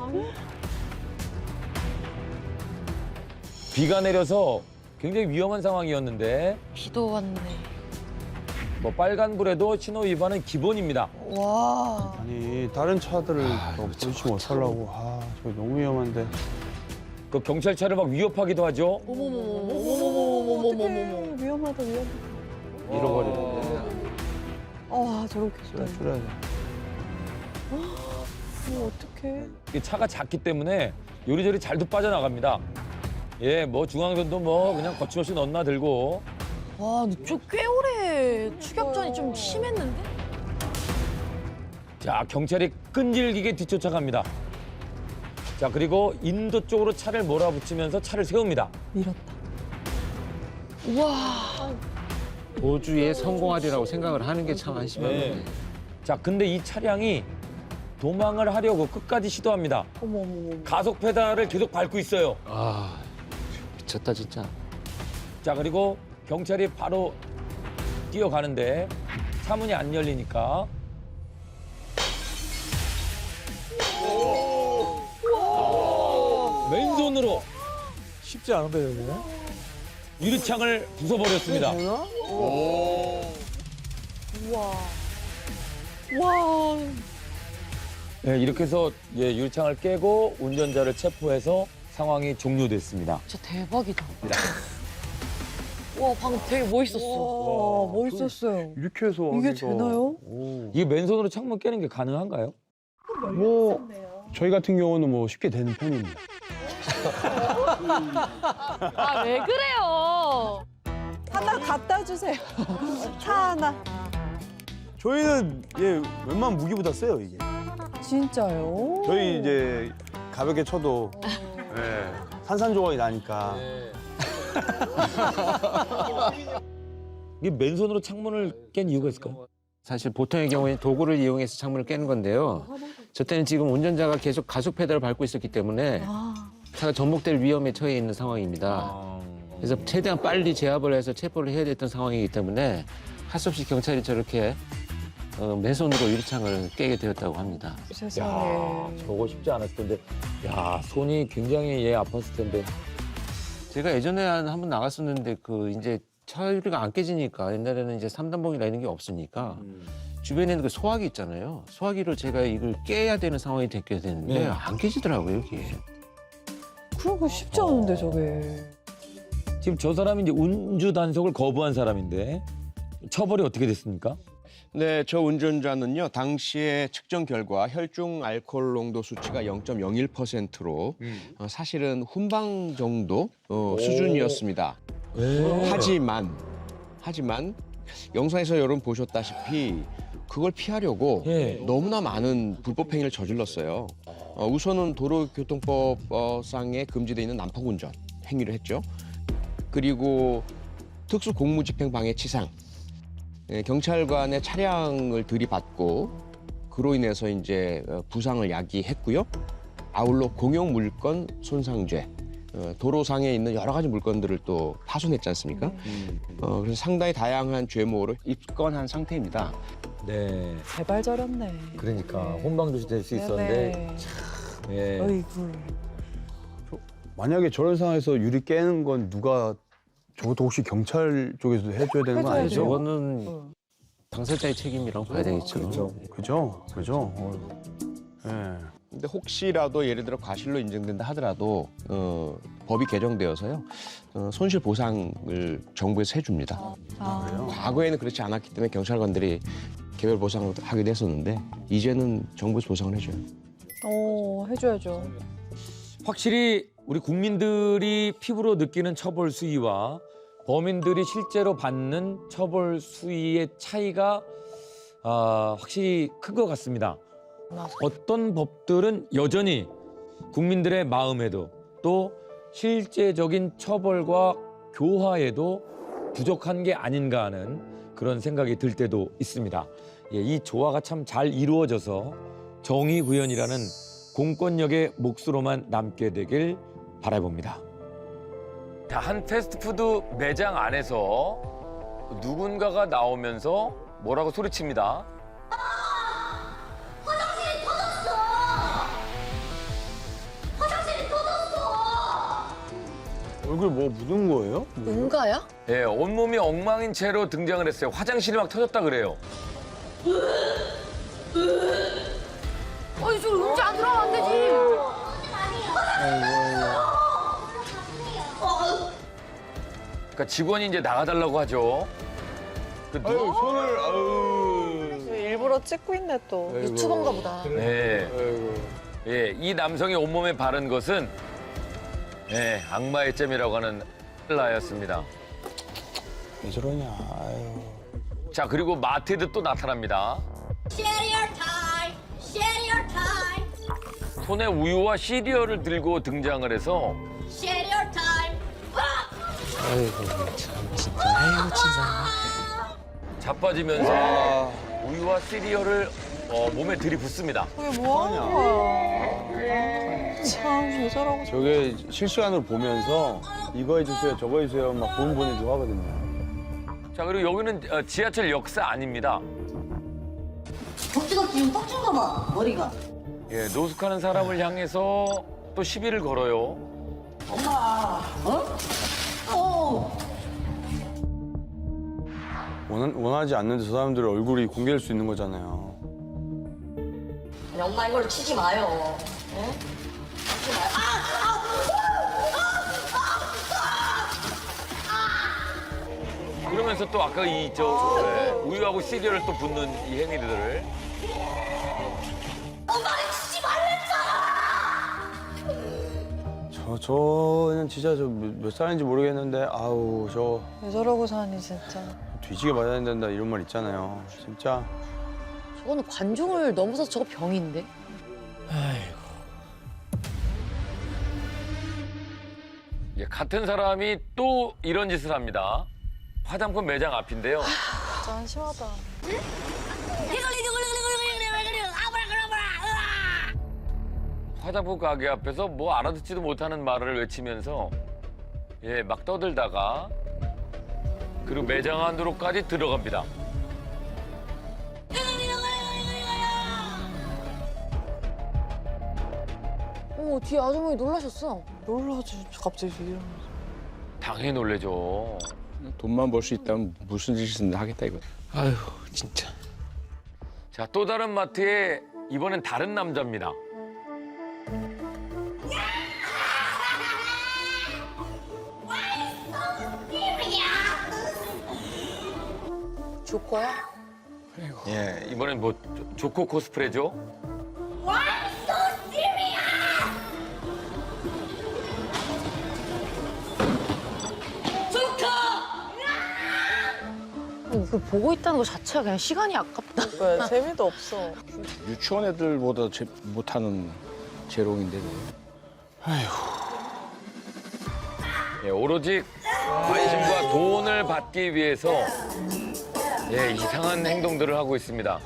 A: 비가 내려서 굉장히 위험한 상황이었는데
D: 비도 왔네.
A: 뭐 빨간불에도 신호 위반은 기본입니다.
D: 와.
B: 아니 다른 차들을 부딪히면 어떡하려고. 아 저거 너무 위험한데.
A: 그 경찰차를 막 위협하기도 하죠.
E: 어머머머머머머머머머머. 위험하다 위험하다.
A: 잃어버리는데.
E: 저렇게
B: 줄여야 돼.
E: 어떡해.
A: 이 차가 작기 때문에 요리조리 잘도 빠져나갑니다. 예, 뭐 중앙선도 뭐 그냥 거침없이 넣나 들고.
D: 와, 근데 좀 꽤 오래 추격전이 좀 심했는데?
A: 자, 경찰이 끈질기게 뒤쫓아갑니다. 자, 그리고 인도 쪽으로 차를 몰아붙이면서 차를 세웁니다.
E: 밀었다.
D: 우와.
G: 도주에 성공하리라고 생각을 하는 게 참 한심한
A: 네.
G: 건데.
A: 자, 근데 이 차량이 도망을 하려고 끝까지 시도합니다.
E: 어머머머.
A: 가속 페달을 계속 밟고 있어요.
G: 아, 미쳤다 진짜.
A: 자, 그리고 경찰이 바로 뛰어가는데 차 문이 안 열리니까 맨손으로
C: 쉽지 않은데 여기.
A: 유리창을 부숴버렸습니다.
E: 와.
A: 네, 이렇게 해서 유리창을 깨고 운전자를 체포해서 상황이 종료됐습니다.
D: 진짜 대박이다. 와, 방금 되게 멋있었어.
E: 와, 멋있었어요.
B: 이렇게 해서
E: 이게
B: 하기가.
E: 되나요?
A: 이게 맨손으로 창문 깨는 게 가능한가요?
B: 뭐 저희 같은 경우는 뭐 쉽게 되는 편입니다.
D: 아, 왜 그래요?
E: 하나 갖다 주세요. 차 하나.
B: 저희는 웬만한 무기보다 세요 이게.
E: 진짜요?
B: 저희 이제 가볍게 쳐도 산산조각이 나니까.
A: 이게 맨손으로 창문을 깬 이유가 있을까요?
G: 사실 보통의 경우에는 도구를 이용해서 창문을 깨는 건데요. 저 때는 지금 운전자가 계속 가속 페달을 밟고 있었기 때문에 차가 전복될 위험에 처해 있는 상황입니다. 그래서 최대한 빨리 제압을 해서 체포를 해야 됐던 상황이기 때문에 할 수 없이 경찰이 저렇게 맨손으로 유리창을 깨게 되었다고 합니다.
E: 세상에.
A: 야, 저거 쉽지 않았을 텐데. 야, 손이 굉장히 아팠을 텐데.
G: 제가 예전에 한 번 나갔었는데 그 이제 차유리가 안 깨지니까 옛날에는 이제 3단봉이나 이런 게 없으니까 주변에 있는 그 소화기 있잖아요. 소화기로 제가 이걸 깨야 되는 상황이 됐게 되는데
A: 네.
G: 안 깨지더라고요, 이게.
E: 그런 거 쉽지 않은데 저게.
A: 지금 저 사람이 이제 운주 단속을 거부한 사람인데 처벌이 어떻게 됐습니까?
F: 네, 저 운전자는요, 당시에 측정 결과 혈중 알코올 농도 수치가 0.01%로 사실은 훈방 정도 수준이었습니다. 하지만 영상에서 여러분 보셨다시피 그걸 피하려고 너무나 많은 불법 행위를 저질렀어요. 우선은 도로교통법상에 금지되어 있는 난폭 운전 행위를 했죠. 그리고 특수 공무집행 방해치상. 경찰관의 차량을 들이받고 그로 인해서 이제 부상을 야기했고요. 아울러 공용 물건 손상죄, 도로상에 있는 여러 가지 물건들을 또 파손했지 않습니까? 그래서 상당히 다양한 죄목으로 입건한 상태입니다.
A: 네.
E: 제발 저렸네.
A: 그러니까 혼방조치 될 수 있었는데. 예.
E: 어이구.
B: 만약에 저런 상황에서 유리 깨는 건 누가 저것도 혹시 경찰 쪽에서도 해줘야 되는 거
E: 해줘야죠.
B: 아니죠?
G: 저거는 당사자의 책임이라고 봐야 되겠죠.
B: 그죠? 예.
F: 근데 혹시라도 예를 들어 과실로 인정된다 하더라도 법이 개정되어서요. 손실 보상을 정부에서 해줍니다. 과거에는 그렇지 않았기 때문에 경찰관들이 개별 보상을 하기도 했었는데 이제는 정부에서 보상을 해줘요.
E: 해줘야죠.
A: 확실히 우리 국민들이 피부로 느끼는 처벌 수위와 범인들이 실제로 받는 처벌 수위의 차이가 확실히 큰 것 같습니다. 어떤 법들은 여전히 국민들의 마음에도 또 실제적인 처벌과 교화에도 부족한 게 아닌가 하는 그런 생각이 들 때도 있습니다. 이 조화가 참 잘 이루어져서 정의구현이라는 공권력의 몫으로만 남게 되길 바라봅니다. 자, 한 패스트푸드 매장 안에서 누군가가 나오면서 뭐라고 소리칩니다.
J: 화장실이 터졌어! 화장실이 터졌어!
B: 얼굴 뭐 묻은 거예요?
D: 응가야?
A: 예, 온몸이 엉망인 채로 등장을 했어요. 화장실이 막 터졌다 그래요.
D: 아니 저 응자 안 들어가면 안 되지.
A: 그러니까 직원이 이제 나가달라고 하죠. 그
B: 아유, 손을 아유.
E: 일부러 찍고 있네 또.
D: 유튜버인가 보다.
A: 네.
B: 아이고.
A: 예, 이 남성이 온몸에 바른 것은 예, 악마의 잼이라고 하는 헬라였습니다.
B: 왜 저러냐. 아유.
A: 자, 그리고 마테드 또 나타납니다.
J: Share your time! Share your time!
A: 손에 우유와 시리얼을 들고 등장을 해서
J: Share your time!
G: 아이고 참 진짜. 아이고 진짜.
A: 자빠지면서 우유와 시리얼을 몸에 들이붓습니다.
E: 그게 뭐 하는 거야? 참, 왜 저러고.
B: 저게 실시간으로 보면서 이거 해주세요, 저거 해주세요 막 돈 보내주고 하거든요.
A: 자, 그리고 여기는 지하철 역사 아닙니다.
J: 덕지가 지금 떡진가 봐, 머리가.
A: 예, 노숙하는 사람을 향해서 또 시비를 걸어요.
J: 엄마,
B: 원하지 않는데 저 사람들의 얼굴이 공개될 수 있는 거잖아요.
J: 아니, 엄마 이걸로 치지 마요. 어? 치지 마요.
A: 그러면서 또 아까 우유하고 시리얼을 또 붓는 이 행위들을.
J: 엄마를 치지 말랬잖아!
B: 저는 진짜 몇 살인지 모르겠는데 아우 저
E: 왜 저러고 사니, 진짜.
B: 뒤지게 맞아야 된다 이런 말 있잖아요. 진짜.
D: 저거는 관중을 넘어서 저거 병인데.
A: 예, 같은 사람이 또 이런 짓을 합니다. 화장품 매장 앞인데요.
E: 진짜 한심하다.
A: 화장품 가게 앞에서 뭐 알아듣지도 못하는 말을 외치면서 예, 막 떠들다가 그리고 매장 안으로까지 들어갑니다.
D: 어머 뒤에 아주머니 놀라셨어.
E: 놀라지, 갑자기 이러면서.
A: 당연히 놀래죠.
F: 돈만 벌 수 있다면 무슨 짓이든 하겠다 이거.
G: 아유 진짜.
A: 자, 또 다른 마트에 이번엔 다른 남자입니다.
D: 조커야?
A: 예, 이번엔 뭐 조코 코스프레죠.
D: 이거 보고 있다는 것 자체가 그냥 시간이 아깝다.
E: 왜, 재미도 없어.
F: 유치원 애들보다 못하는 재롱인데.
A: 예, 오로지 관심과 돈을 받기 위해서 예, 이상한 행동들을 하고 있습니다.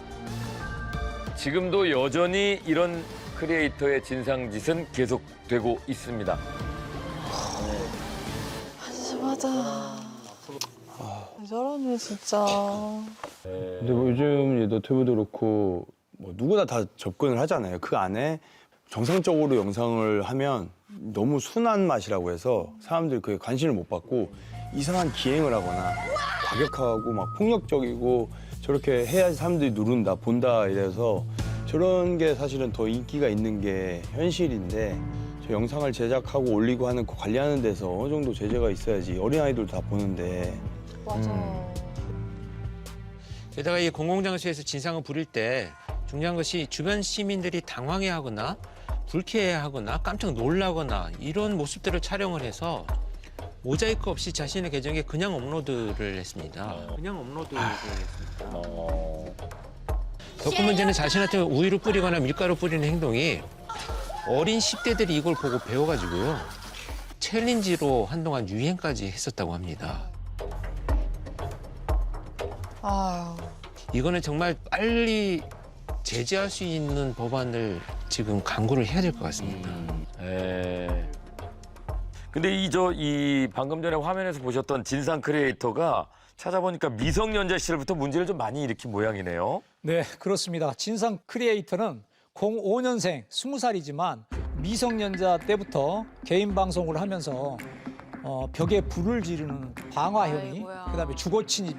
A: 지금도 여전히 이런 크리에이터의 진상짓은 계속되고 있습니다.
E: 한심하다. 왜 저러니, 진짜.
B: 근데 뭐 요즘 너튜브도 그렇고 뭐 누구나 다 접근을 하잖아요. 그 안에 정상적으로 영상을 하면 너무 순한 맛이라고 해서 사람들이 그에 관심을 못 받고 이상한 기행을 하거나 과격하고 막 폭력적이고 저렇게 해야지 사람들이 누른다, 본다 이래서 저런 게 사실은 더 인기가 있는 게 현실인데 저 영상을 제작하고 올리고 하는 거 관리하는 데서 어느 정도 제재가 있어야지 어린아이들도 다 보는데
E: 맞아.
G: 게다가 이 공공장소에서 진상을 부릴 때 중요한 것이 주변 시민들이 당황해하거나 불쾌해하거나 깜짝 놀라거나 이런 모습들을 촬영을 해서 모자이크 없이 자신의 계정에 그냥 업로드를 했습니다. 그냥 업로드를 했습니다. 더 큰 문제는 자신한테 우유를 뿌리거나 밀가루 뿌리는 행동이 어린 10대들이 이걸 보고 배워가지고요. 챌린지로 한동안 유행까지 했었다고 합니다.
E: 아유.
G: 이거는 정말 빨리 제재할 수 있는 법안을 지금 강구를 해야 될 것 같습니다.
A: 예. 근데 이 방금 전에 화면에서 보셨던 진상 크리에이터가 찾아보니까 미성년자 시절부터 문제를 좀 많이 일으킨 모양이네요.
C: 네, 그렇습니다. 진상 크리에이터는 05년생 20살이지만 미성년자 때부터 개인 방송을 하면서 벽에 불을 지르는 방화 혐의,
D: 아이고야.
C: 그다음에 주거침입,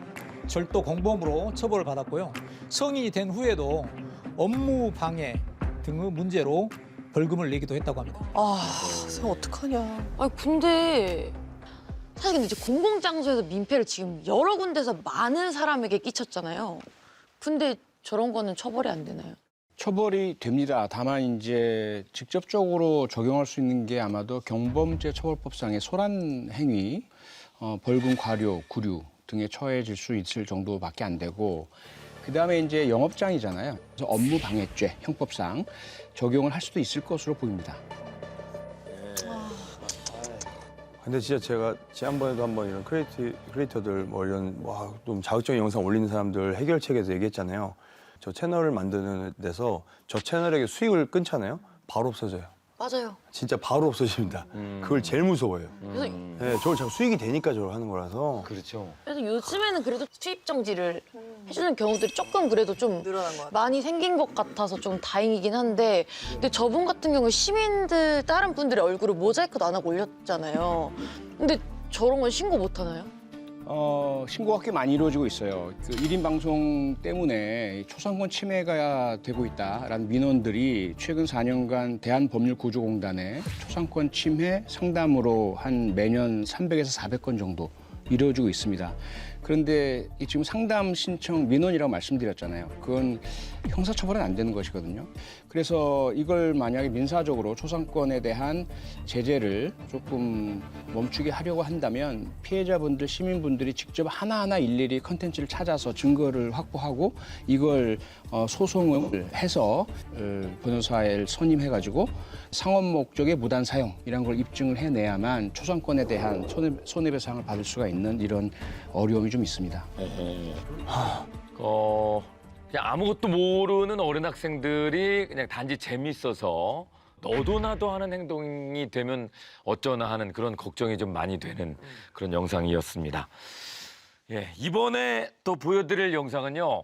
C: 절도 공범으로 처벌을 받았고요. 성인이 된 후에도 업무 방해 등의 문제로 벌금을 내기도 했다고 합니다.
E: 아, 쟤 어떡하냐.
D: 아니 근데 사실 근데 이제 공공장소에서 민폐를 지금 여러 군데서 많은 사람에게 끼쳤잖아요. 근데 저런 거는 처벌이 안 되나요?
F: 처벌이 됩니다. 다만 이제 직접적으로 적용할 수 있는 게 아마도 경범죄 처벌법상의 소란 행위, 벌금, 과료, 구류 등에 처해질 수 있을 정도밖에 안 되고, 그다음에 이제 영업장이잖아요. 그래서 업무 방해죄 형법상 적용을 할 수도 있을 것으로 보입니다.
B: 근데 진짜 제가 지난번에도 한번 이런 크리에이터들 뭐 이런 좀 자극적인 영상 올리는 사람들 해결책에서 얘기했잖아요. 저 채널을 만드는 데서 저 채널에게 수익을 끊잖아요. 바로 없어져요.
D: 맞아요.
B: 진짜 바로 없어집니다. 그걸 제일 무서워요.
D: 그래서,
B: 네, 저걸 자꾸 수익이 되니까 저걸 하는 거라서.
A: 그렇죠.
D: 그래서 요즘에는 그래도 수입 정지를 해주는 경우들이 조금 그래도 좀
E: 늘어난 것 같아요.
D: 많이 생긴 것 같아서 좀 다행이긴 한데, 근데 저분 같은 경우 시민들 다른 분들의 얼굴을 모자이크도 안 하고 올렸잖아요. 근데 저런 건 신고 못 하나요?
F: 신고가 꽤 많이 이루어지고 있어요. 그 1인 방송 때문에 초상권 침해가 되고 있다라는 민원들이 최근 4년간 대한법률구조공단에 초상권 침해 상담으로 한 매년 300에서 400건 정도 이루어지고 있습니다. 그런데 이 지금 상담 신청 민원이라고 말씀드렸잖아요. 그건 형사처벌은 안 되는 것이거든요. 그래서 이걸 만약에 민사적으로 초상권에 대한 제재를 조금 멈추게 하려고 한다면 피해자분들, 시민분들이 직접 하나하나 일일이 컨텐츠를 찾아서 증거를 확보하고 이걸 소송을 해서 변호사를 선임해가지고 상업 목적의 무단 사용 이런 걸 입증을 해내야만 초상권에 대한 손해배상을 받을 수가 있는 이런 어려움이 좀 있습니다.
A: 그냥 아무것도 모르는 어린 학생들이 그냥 단지 재밌어서 너도 나도 하는 행동이 되면 어쩌나 하는 그런 걱정이 좀 많이 되는 그런 영상이었습니다. 예, 이번에 또 보여드릴 영상은요.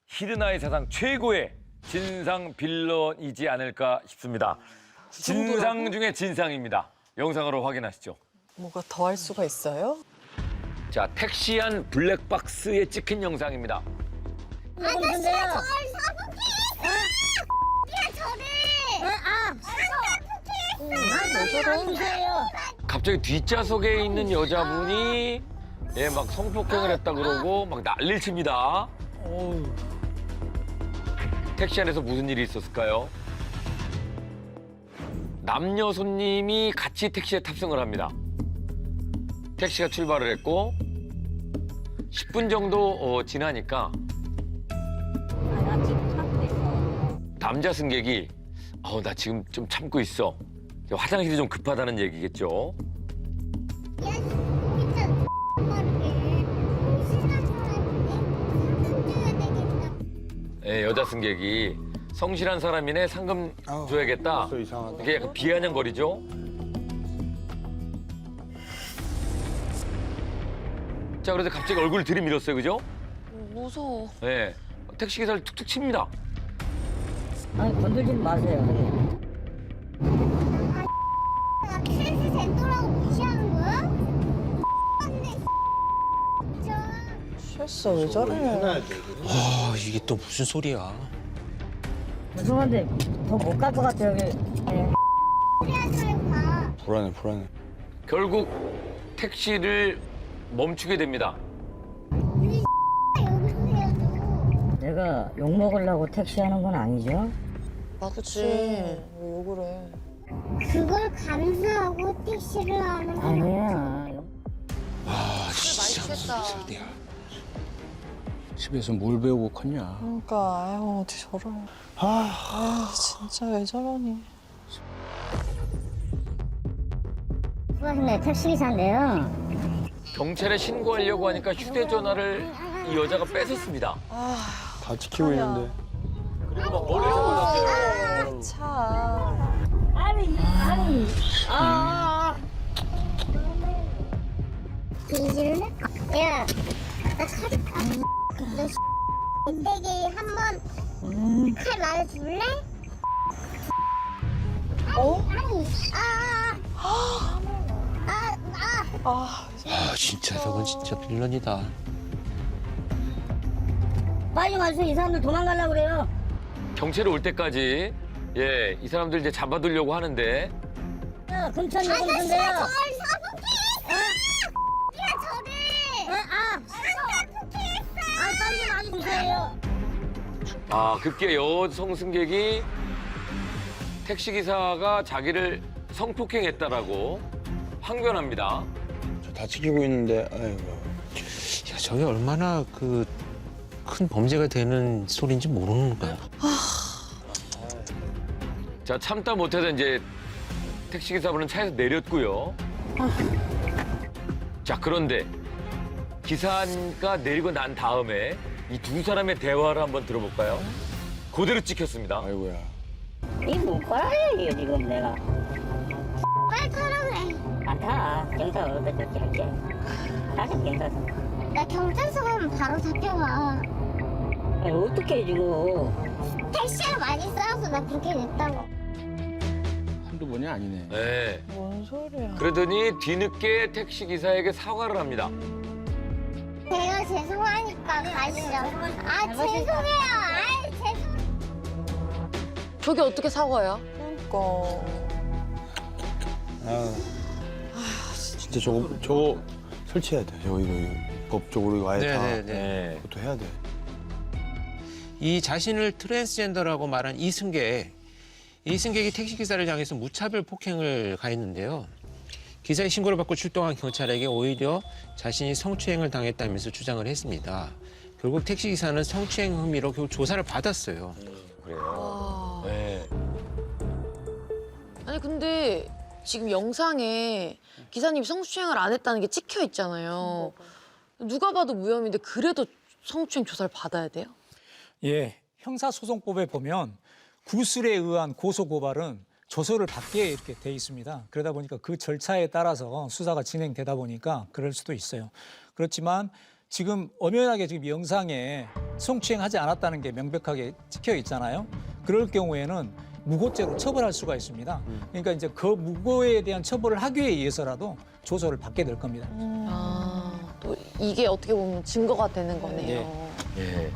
A: 히든아이 사상 최고의 진상 빌런이지 않을까 싶습니다. 진상 중에 진상입니다. 영상으로 확인하시죠.
E: 뭐가 더 할 수가 있어요?
A: 자, 택시 안 블랙박스에 찍힌 영상입니다.
J: 아저씨가 저를 사복해! 저를!
A: 갑자기 뒷좌석에 있는 여자분이 막 성폭행을 했다 그러고 막 난리를 칩니다. 택시 안에서 무슨 일이 있었을까요? 남녀 손님이 같이 택시에 탑승을 합니다. 택시가 출발을 했고 10분 정도 지나니까 남자 승객이 나 지금 좀 참고 있어. 화장실이 좀 급하다는 얘기겠죠. 예, 여자 승객이 성실한 사람이네 상금 줘야겠다.
B: 이상하다.
A: 이게 약간 비아냥거리죠. 자, 그래서 갑자기 얼굴을 들이밀었어요, 그죠?
D: 무서워.
A: 예, 택시 기사를 툭툭 칩니다.
J: 아니 건들지 마세요. 킬스 젠더라고 무시하는 거야?
E: 실수 왜 저래?
G: 이게 또 무슨 소리야?
J: 죄송한데 더 못 갈 것 같아요. 여기. 네.
B: 불안해.
A: 결국 택시를 멈추게 됩니다.
J: 내가 욕 먹으려고 택시하는 건 아니죠?
D: 맞지.
E: 왜 욕을 해?
J: 그걸 감수하고 택시를 하는 거 아니야.
G: 진짜
D: 맛있겠다.
G: 무슨 소리야?
F: 집에서 뭘 배우고 컸냐?
E: 그러니까 아유 어떻게 저래? 진짜 왜 저러니?
J: 수고하셨네. 택시기사인데요.
A: 경찰에 신고하려고 하니까 휴대전화를 이 여자가 뺏었습니다.
B: 다 지키고 있는데.
A: 그리고 막 머리에서
E: 차.
J: 뒤질래? 야, 나 살까? 너 껍데기 한번 칼 말아줄래?
G: 아 진짜 저건 진짜 빌런이다.
J: 빨리 와서 이 사람들 도망가려고 그래요.
A: 경찰이 올 때까지 예, 이 사람들 이제 잡아두려고 하는데
J: 금천 요금인데요. 야, 저를! 빨리 많이 주세요.
A: 급기야 여성 승객이 택시 기사가 자기를 성폭행했다라고 항변합니다.
B: 저 다치고 있는데 아이고.
G: 야, 저게 얼마나 그 큰 범죄가 되는 소리인지 모르는 거야.
A: 자, 참다 못해서 이제 택시 기사분은 차에서 내렸고요. 자, 그런데 기사가 내리고 난 다음에 이 두 사람의 대화를 한번 들어볼까요? 그대로 찍혔습니다.
B: 아이고야.
J: 이뭐 빨아야 지금 내가. 빨리 타라 그래. 안 타. 경찰 어디 할게. 다시 경찰서. 나 경찰서 가면 바로 잡혀가. 아니, 어떻게 지금. 택시가 많이 싸워서 나 그렇게 됐다고.
F: 한두 번이 아니네.
A: 네.
E: 뭔 소리야.
A: 그러더니 뒤늦게 택시 기사에게 사과를 합니다.
J: 제가 죄송하니까 가시죠. 죄송해요.
D: 저게 어떻게 사과야?
E: 그러니까.
B: 진짜 저거 설치해야 돼. 저거 이거 법적으로 이거 아예 다
G: 네네네.
B: 그것도 해야 돼.
G: 이 자신을 트랜스젠더라고 말한 이승객이 택시기사를 향해서 무차별 폭행을 가했는데요. 기사의 신고를 받고 출동한 경찰에게 오히려 자신이 성추행을 당했다면서 주장을 했습니다. 결국 택시기사는 성추행 혐의로 결국 조사를 받았어요.
A: 그래요. 네.
D: 아니 근데 지금 영상에 기사님이 성추행을 안 했다는 게 찍혀 있잖아요. 누가 봐도 무혐의인데 그래도 성추행 조사를 받아야 돼요?
C: 예, 형사소송법에 보면 구술에 의한 고소고발은 조서를 받게 이렇게 돼 있습니다. 그러다 보니까 그 절차에 따라서 수사가 진행되다 보니까 그럴 수도 있어요. 그렇지만 지금 엄연하게 지금 영상에 성추행하지 않았다는 게 명백하게 찍혀 있잖아요. 그럴 경우에는 무고죄로 처벌할 수가 있습니다. 그러니까 이제 그 무고에 대한 처벌을 하기 위해서라도 조서를 받게 될 겁니다.
D: 또 이게 어떻게 보면 증거가 되는 거네요.
A: 예.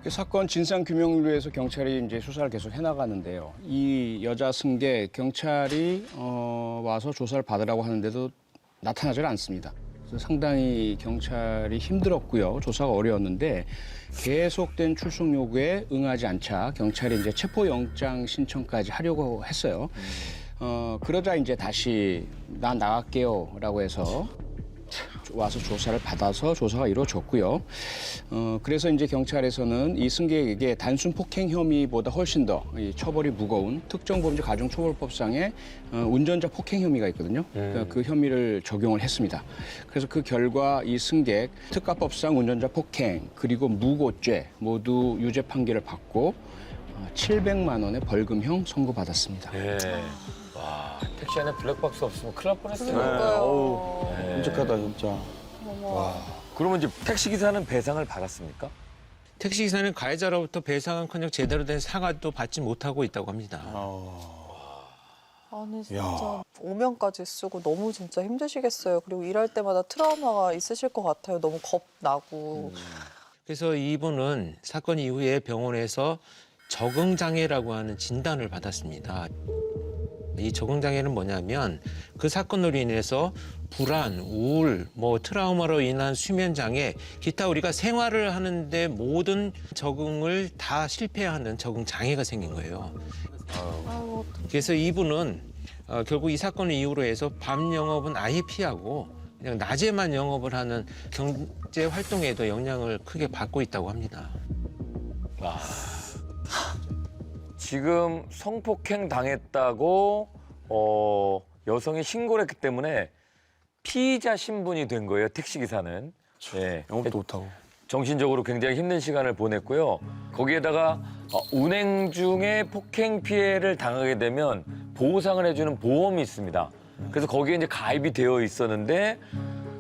F: 그 사건 진상 규명을 위해서 경찰이 이제 수사를 계속 해나가는데요. 이 여자 승객 경찰이 와서 조사를 받으라고 하는데도 나타나질 않습니다. 그래서 상당히 경찰이 힘들었고요. 조사가 어려웠는데 계속된 출석 요구에 응하지 않자 경찰이 이제 체포영장 신청까지 하려고 했어요. 그러자 이제 다시 난 나갈게요라고 해서 와서 조사를 받아서 조사가 이루어졌고요. 그래서 이제 경찰에서는 이 승객에게 단순 폭행 혐의보다 훨씬 더 이 처벌이 무거운 특정범죄 가중처벌법상의 운전자 폭행 혐의가 있거든요. 그러니까 그 혐의를 적용을 했습니다. 그래서 그 결과 이 승객 특가법상 운전자 폭행 그리고 무고죄 모두 유죄 판결을 받고 700만 원의 벌금형 선고받았습니다.
A: 네. 와, 택시 안에 블랙박스 없으면 큰일 날 뻔했어요.
E: 그러니까요.
A: 네.
B: 끔찍하다 진짜. 와.
A: 그러면 이제 택시 기사는 배상을 받았습니까?
G: 택시기사는 가해자로부터 배상은커녕 제대로 된 사과도 받지 못하고 있다고 합니다.
E: 아니 진짜 오명까지 쓰고 너무 진짜 힘드시겠어요. 그리고 일할 때마다 트라우마가 있으실 것 같아요. 너무 겁나고.
G: 그래서 이분은 사건 이후에 병원에서 적응장애라고 하는 진단을 받았습니다. 이 적응장애는 뭐냐면 그 사건으로 인해서 불안, 우울, 트라우마로 인한 수면장애, 기타 우리가 생활을 하는데 모든 적응을 다 실패하는 적응장애가 생긴 거예요. 그래서 이분은 결국 이 사건을 이유로 해서 밤 영업은 아예 피하고 그냥 낮에만 영업을 하는 경제 활동에도 영향을 크게 받고 있다고 합니다.
A: 지금 성폭행 당했다고 여성이 신고를 했기 때문에 피의자 신분이 된 거예요, 택시 기사는. 네.
B: 영업도 못하고.
A: 정신적으로 굉장히 힘든 시간을 보냈고요. 거기에다가 운행 중에 폭행 피해를 당하게 되면 보상을 해주는 보험이 있습니다. 그래서 거기에 이제 가입이 되어 있었는데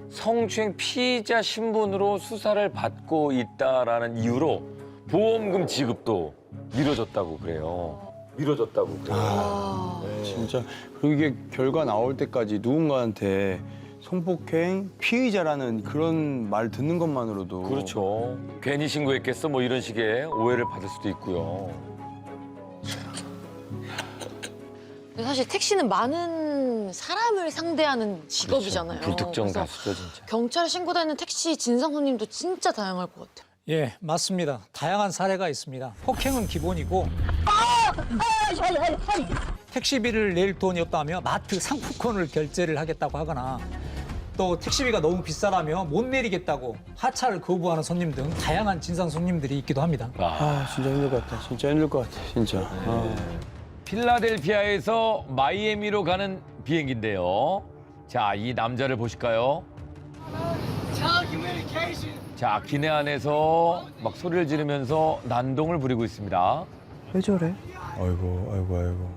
A: 성추행 피의자 신분으로 수사를 받고 있다라는 이유로 보험금 지급도 미뤄졌다고 그래요. 미뤄졌다고 그래요.
B: 진짜 그리고 이게 결과 나올 때까지 누군가한테 성폭행 피의자라는 그런 말 듣는 것만으로도
A: 그렇죠. 괜히 신고했겠어 뭐 이런 식의 오해를 받을 수도 있고요.
D: 근데 사실 택시는 많은 사람을 상대하는 직업이잖아요.
A: 불특정
D: 그래서
A: 다수죠 진짜.
D: 경찰에 신고되는 택시 진상 손님도 진짜 다양할 것 같아요.
C: 예, 맞습니다. 다양한 사례가 있습니다. 폭행은 기본이고 택시비를 낼 돈이 없다며 마트 상품권을 결제를 하겠다고 하거나 또 택시비가 너무 비싸다며 못 내리겠다고 하차를 거부하는 손님 등 다양한 진상 손님들이 있기도 합니다.
B: 아 진짜 힘들 것 같아. 진짜 힘들 것 같아. 진짜.
A: 필라델피아에서 마이애미로 가는 비행기인데요. 자, 이 남자를 보실까요? 자, 기내 안에서 막 소리를 지르면서 난동을 부리고 있습니다.
E: 왜 저래?
B: 아이고 아이고 아이고.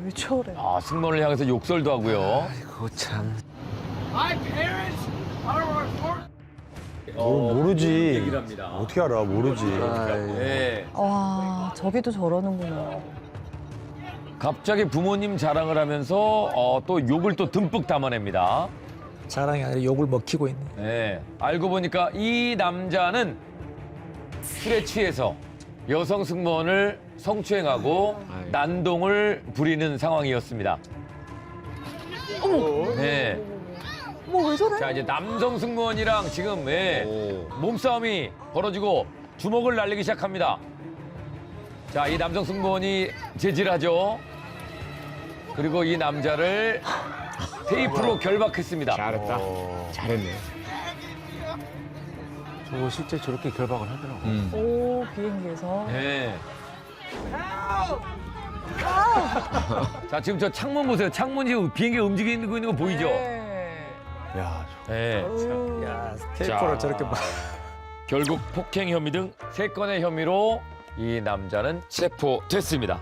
E: 왜 저래?
A: 아, 승무원을 향해서 욕설도 하고요.
G: 그거 참.
B: 모르지.
A: 얘기를 합니다.
B: 어떻게 알아? 모르지.
A: 네.
E: 와, 저기도 저러는구나.
A: 갑자기 부모님 자랑을 하면서 또 욕을 또 듬뿍 담아냅니다.
C: 자랑이 아니라 욕을 먹히고 있네.
A: 네. 알고 보니까 이 남자는 술에 취해서 여성 승무원을 성추행하고 난동을 부리는 상황이었습니다. 네.
E: 뭐 왜 저래?
A: 자, 이제 남성 승무원이랑 지금 몸싸움이 벌어지고 주먹을 날리기 시작합니다. 자, 이 남성 승무원이 제지하죠. 그리고 이 남자를 테이프로 결박했습니다.
G: 잘했다. 잘했네. 저거 실제 저렇게 결박을 하더라고.
E: 오, 비행기에서.
A: 네. 자, 지금 저 창문 보세요. 창문이 비행기 움직이고 있는 거 보이죠?
B: 야,
A: 네.
C: 야, 테이프로
A: 자.
C: 저렇게 막.
A: 결국 폭행 혐의 등 3건의 혐의로 이 남자는 체포됐습니다.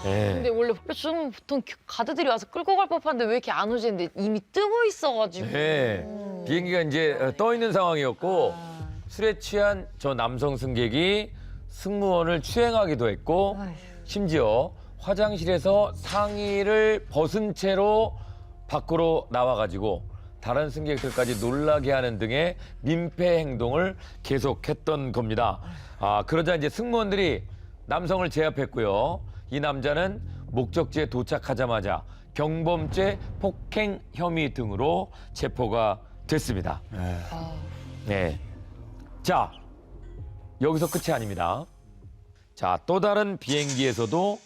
A: 네.
D: 근데 원래 좀 보통 가드들이 와서 끌고 갈 법한데 왜 이렇게 안 오지 했는데 이미 뜨고 있어가지고.
A: 네. 비행기가 이제 떠 있는 상황이었고 술에 취한 저 남성 승객이 승무원을 추행하기도 했고 심지어 화장실에서 상의를 벗은 채로 밖으로 나와가지고 다른 승객들까지 놀라게 하는 등의 민폐 행동을 계속했던 겁니다. 그러자 이제 승무원들이 남성을 제압했고요. 이 남자는 목적지에 도착하자마자 경범죄, 폭행 혐의 등으로 체포가 됐습니다. 네. 자, 여기서 끝이 아닙니다. 자, 또 다른 비행기에서도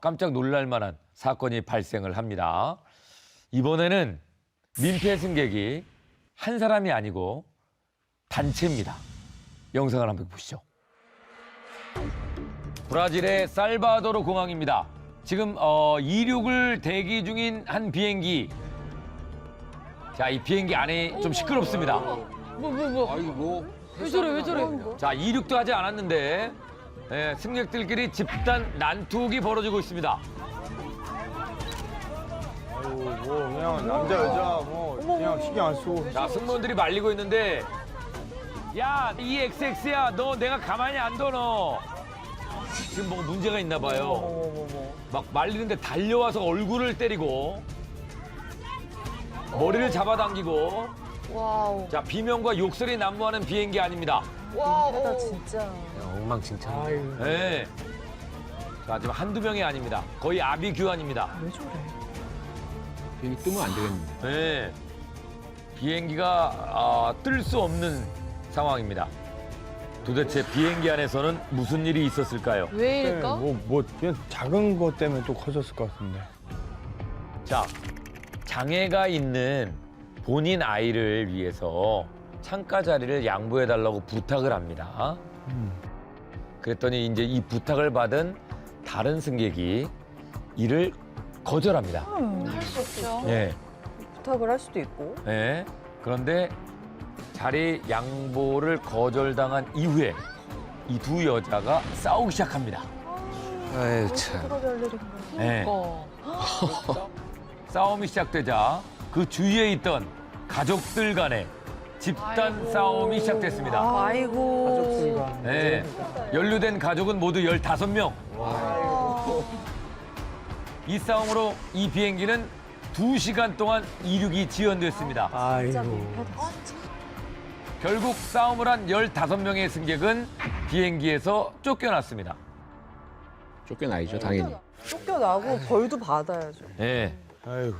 A: 깜짝 놀랄 만한 사건이 발생을 합니다. 이번에는 민폐 승객이 한 사람이 아니고 단체입니다. 영상을 한번 보시죠. 브라질의 살바도르 공항입니다. 지금 이륙을 대기 중인 한 비행기. 자, 이 비행기 안에 좀 시끄럽습니다.
D: 왜 저래?
A: 자, 이륙도 하지 않았는데 승객들끼리 집단 난투극이 벌어지고 있습니다.
B: 뭐 그냥 남자 여자 뭐 그냥 신경 안 쓰고.
A: 자, 승무원들이 말리고 있는데 야, 이 XX야, 너 내가 가만히 안 둬, 너. 지금 뭔가 문제가 있나 봐요. 막 말리는데 달려와서 얼굴을 때리고 머리를 잡아당기고.
D: 와우.
A: 자, 비명과 욕설이 난무하는 비행기 아닙니다.
E: 나 진짜.
G: 엉망진창.
A: 네. 자, 지금 한두 명이 아닙니다. 거의 아비규환입니다.
E: 왜 저래?
G: 비행기 뜨면 안 되겠는데.
A: 네. 비행기가 뜰 수 없는 상황입니다. 도대체 비행기 안에서는 무슨 일이 있었을까요?
D: 왜일까?
B: 뭐 그냥 작은 것 때문에 또 커졌을 것 같은데.
A: 자, 장애가 있는 본인 아이를 위해서 창가 자리를 양보해달라고 부탁을 합니다. 그랬더니 이제 이 부탁을 받은 다른 승객이 이를 거절합니다.
D: 할 수 없죠.
A: 네.
E: 부탁을 할 수도 있고.
A: 네. 그런데 자리 양보를 거절당한 이후에 이 두 여자가 싸우기 시작합니다.
G: 아유 참.
A: 네. 싸움이 시작되자 그 주위에 있던 가족들 간의 집단 싸움이 시작됐습니다.
E: 아이고.
A: 네. 연루된 가족은 모두 15명. 이 싸움으로 이 비행기는 2시간 동안 이륙이 지연됐습니다. 결국 싸움을 한 15명의 승객은 비행기에서 쫓겨났습니다.
F: 쫓겨나야죠, 당연히.
E: 쫓겨나고 벌도 받아야죠.
A: 네.
B: 아이고.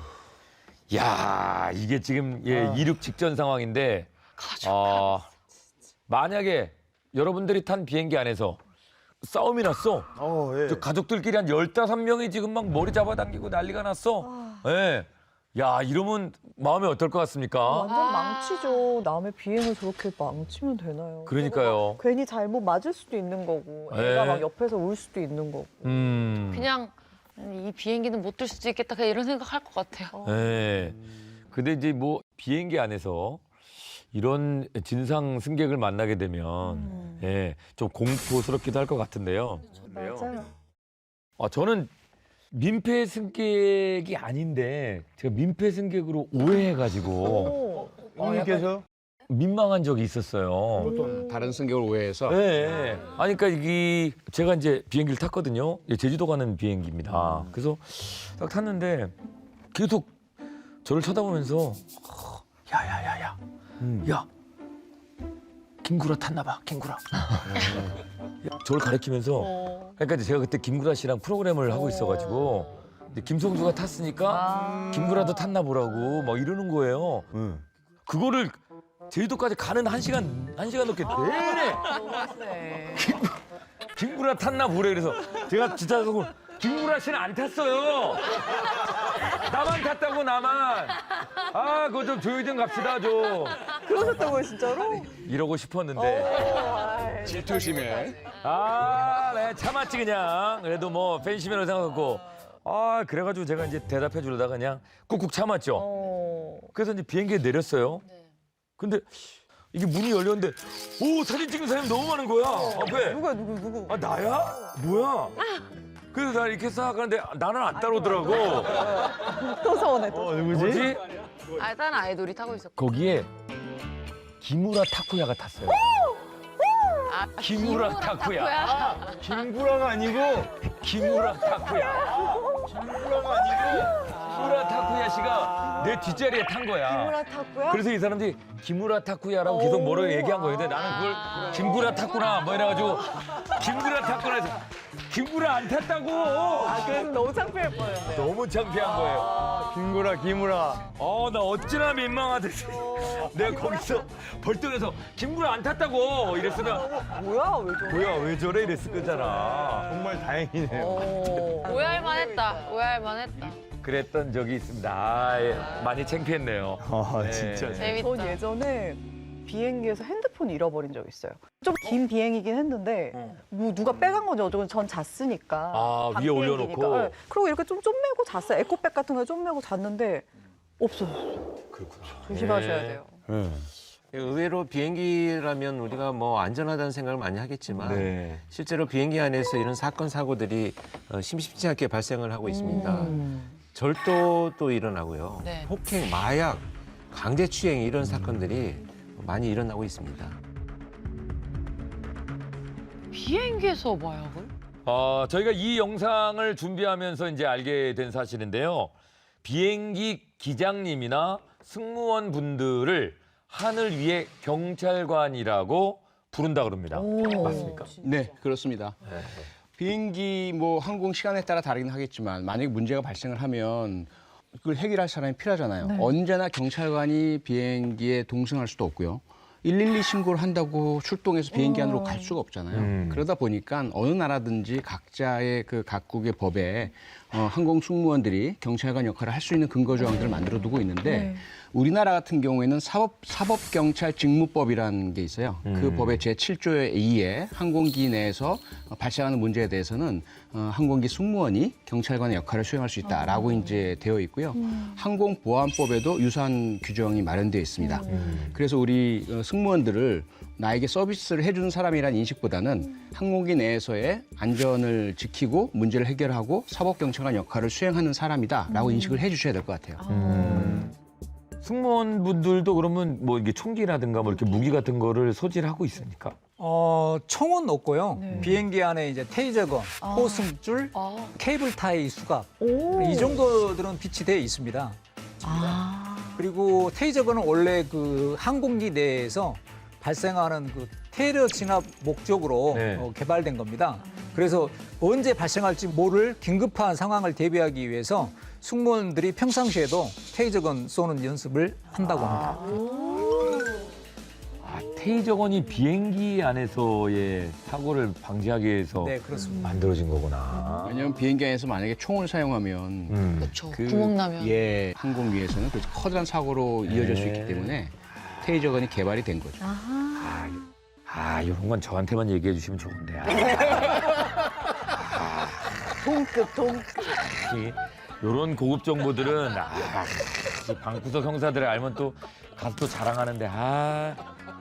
A: 야, 이게 지금 이륙 직전 상황인데 만약에 여러분들이 탄 비행기 안에서 싸움이 났어.
B: 예.
A: 저 가족들끼리 한 15명이 지금 막 머리 잡아당기고 난리가 났어. 예. 야, 이러면 마음이 어떨 것 같습니까?
E: 완전 망치죠. 남의 비행을 저렇게 망치면 되나요?
A: 그러니까요.
E: 괜히 잘못 맞을 수도 있는 거고
A: 네.
E: 애가 막 옆에서 울 수도 있는 거고.
D: 그냥 이 비행기는 못 들 수도 있겠다 그냥 이런 생각할 것 같아요.
A: 예. 근데 이제 뭐 비행기 안에서 이런 진상 승객을 만나게 되면 좀 공포스럽기도 할 것 같은데요.
E: 맞아요.
A: 저는 민폐 승객이 아닌데 제가 민폐 승객으로 오해해가지고
B: 형님께서
A: 민망한 적이 있었어요.
F: 다른 승객을 오해해서.
A: 네. 아니, 그러니까 이게 제가 이제 비행기를 탔거든요. 제주도 가는 비행기입니다. 그래서 딱 탔는데 계속 저를 쳐다보면서 야야야야, 야, 김구라 탔나 봐, 김구라. 저를 가리키면서 그러니까 이제 제가 그때 김구라 씨랑 프로그램을 하고 있어가지고 이제 김성주가 탔으니까 김구라도 탔나 보라고 막 이러는 거예요. 그거를 제주도까지 가는 한 시간 넘게 내내 김구라 탔나 보래. 그래서 제가 진짜 김구라 씨는 안 탔어요. 나만 탔다고, 나만. 그거 좀 조용히 좀 갑시다 좀.
E: 그러셨다고요, 진짜로?
A: 이러고 싶었는데.
F: 질투심에.
A: 네, 참았지 그냥. 그래도 뭐 팬심이라고 생각했고. 그래가지고 제가 이제 대답해 주려다가 그냥 꾹꾹 참았죠. 그래서 이제 비행기에 내렸어요. 근데 이게 문이 열렸는데 사진 찍는 사람이 너무 많은 거야. 앞에.
E: 누구?
A: 나야? 뭐야? 그래서 나 이렇게 싹 하는데 나는 안 따라오더라고.
E: 또 서운해.
A: 뭐지?
D: 다른 아이돌이 타고 있었고.
A: 거기에 기무라 타쿠야가 tas어요. 기무라 타쿠야.
B: 김구라가 아니고
A: 기무라 타쿠야.
B: 김구라가 아니고
A: 기무라 타쿠야 씨가 내 뒷자리에 탄 거야.
E: 김구라 탔고요?
A: 그래서 이 사람들이 기무라 타쿠야라고 계속 뭐라고 얘기한 거예요. 근데 나는 그걸 김구라 탔구나 뭐 이래가지고 김구라 탔구나 해서 김구라 안 탔다고.
E: 그래서 너무 창피할 뻔했네.
A: 너무 창피한 거예요.
B: 김구라.
A: 나 어찌나 민망하듯이 내가 거기서 벌떡해서 김구라 안 탔다고 이랬으면
E: 뭐야,
A: 왜 저래 이랬을 거잖아.
B: 정말 다행이네요.
D: 오해할 만했다.
A: 그랬던 적이 있습니다. 많이 창피했네요.
B: 진짜.
D: 재밌다.
E: 전 예전에 비행기에서 핸드폰 잃어버린 적 있어요. 좀 긴 비행이긴 했는데 뭐 누가 빼간 건지 어쩌고 전 잤으니까.
A: 위에 올려놓고?
E: 네. 그리고 이렇게 좀 메고 잤어요. 에코백 같은 거 좀 메고 잤는데 없어졌어요.
A: 그렇구나.
E: 조심하셔야 돼요.
G: 의외로 비행기라면 우리가 뭐 안전하다는 생각을 많이 하겠지만 실제로 비행기 안에서 이런 사건 사고들이 심심치 않게 발생을 하고 있습니다. 절도도 일어나고요.
D: 네.
G: 폭행, 마약, 강제추행 이런 사건들이 많이 일어나고 있습니다.
D: 비행기에서 마약을?
A: 저희가 이 영상을 준비하면서 이제 알게 된 사실인데요. 비행기 기장님이나 승무원 분들을 하늘 위의 경찰관이라고 부른다 그럽니다. 맞습니까?
F: 네, 그렇습니다. 비행기 뭐 항공 시간에 따라 다르긴 하겠지만 만약에 문제가 발생을 하면 그걸 해결할 사람이 필요하잖아요. 언제나 경찰관이 비행기에 동승할 수도 없고요. 112 신고를 한다고 출동해서 비행기 안으로 갈 수가 없잖아요. 그러다 보니까 어느 나라든지 각자의 그 각국의 법에 항공 승무원들이 경찰관 역할을 할 수 있는 근거 조항들을 만들어 두고 있는데 우리나라 같은 경우에는 사법경찰 직무법이라는 게 있어요. 그 법의 제7조 2에 항공기 내에서 발생하는 문제에 대해서는 항공기 승무원이 경찰관의 역할을 수행할 수 있다라고 이제 되어 있고요. 항공보안법에도 유사한 규정이 마련되어 있습니다. 그래서 우리 승무원들을 나에게 서비스를 해주는 사람이라는 인식보다는 항공기 내에서의 안전을 지키고 문제를 해결하고 사법경찰관 역할을 수행하는 사람이다라고 인식을 해주셔야 될 것 같아요.
A: 승무원분들도 그러면 뭐 이게 총기라든가 뭐 이렇게 무기 같은 거를 소지하고 있습니까?
C: 총은 없고요. 비행기 안에 이제 테이저건, 호승줄, 케이블 타이 수갑 이 정도들은 비치되어 있습니다. 그리고 테이저건은 원래 그 항공기 내에서 발생하는 그 테러 진압 목적으로 개발된 겁니다. 그래서 언제 발생할지 모를 긴급한 상황을 대비하기 위해서 승무원들이 평상시에도 테이저건 쏘는 연습을 한다고 합니다.
A: 테이저건이 비행기 안에서의 사고를 방지하기 위해서
C: 네, 그렇습니다.
A: 만들어진 거구나.
F: 왜냐하면 비행기 안에서 만약에 총을 사용하면
D: 그렇죠. 구멍 나면.
F: 예, 항공기에서는 그 커다란 사고로 이어질 수 있기 때문에 테이저건이 개발이 된 거죠.
A: 이런 건 저한테만 얘기해 주시면 좋은데.
E: 동급.
A: 이런 고급 정보들은 이 방구석 형사들을 알면 또 가서 또 자랑하는데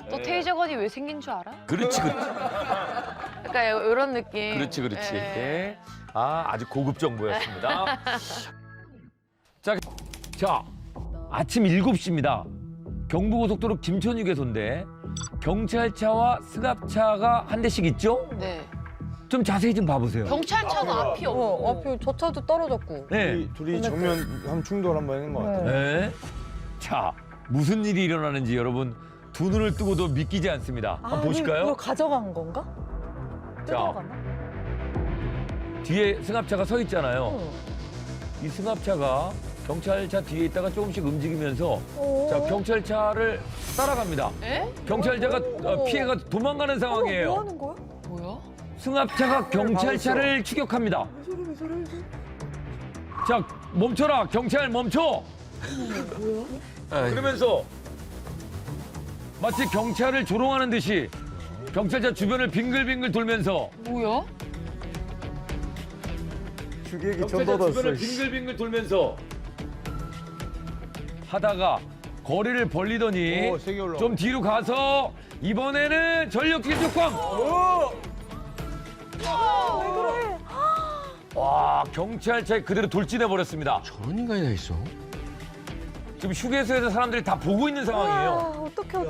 D: 또 테이저건이 왜 생긴 줄 알아?
A: 그렇지.
D: 그러니까 이런 느낌.
A: 그렇지.
D: 예.
A: 예. 아주 고급 정보였습니다. 자, 아침 7시입니다. 경부고속도로 김천 휴게소인데 경찰차와 승합차가 한 대씩 있죠?
D: 네.
A: 좀 자세히 좀 봐보세요.
D: 경찰차도 앞이 없고.
E: 앞에 저 차도 떨어졌고.
A: 네.
B: 둘이 정면 한 충돌 한번 했는 것 같아요.
A: 네. 자, 무슨 일이 일어나는지 여러분 두 눈을 뜨고도 믿기지 않습니다. 한번 보실까요?
E: 이거 가져간 건가?
A: 자,
E: 뜯어가나?
A: 뒤에 승합차가 서 있잖아요. 이 승합차가 경찰차 뒤에 있다가 조금씩 움직이면서 자, 경찰차를 따라갑니다.
D: 에?
A: 경찰차가 피해가 도망가는 상황이에요.
E: 뭐 하는 거야?
D: 뭐야?
A: 승합차가 경찰차를 추격합니다.
E: 왜 저래?
A: 자, 멈춰라. 경찰 멈춰. 그러면서 마치 경찰을 조롱하는 듯이 경찰차 주변을 빙글빙글 돌면서
D: 뭐야?
C: 주객이
A: 경찰차 주변을 빙글빙글 돌면서 하다가 거리를 벌리더니
B: 세게 올라와.
A: 좀 뒤로 가서 이번에는 전력질 꽝! 와, 경찰차에 그대로 돌진해 버렸습니다.
F: 저런 인간이 다 있어.
A: 지금 휴게소에서 사람들이 다 보고 있는 상황이에요.
E: 어떡해.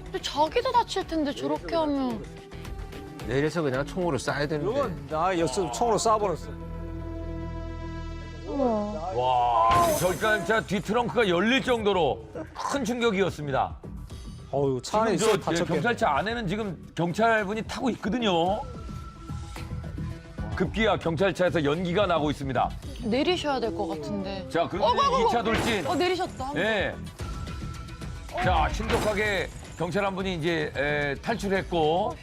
D: 근데 자기도 다칠 텐데 저렇게 하면.
G: 내려서 그냥 총으로 쏴야 되는데.
C: 총으로 쏴버렸어.
A: 와, 경찰차 뒤 트렁크가 열릴 정도로 큰 충격이었습니다.
C: 차 안에
A: 지금
C: 있어 다쳤겠네.
A: 경찰차 안에는 지금 경찰분이 타고 있거든요. 급기야 경찰차에서 연기가 나고 있습니다.
D: 내리셔야 될 것 같은데.
A: 자, 그런데 2차 돌진.
D: 내리셨다.
A: 네. 자, 신속하게 경찰 한 분이 이제
E: 어,
A: 탈출했고,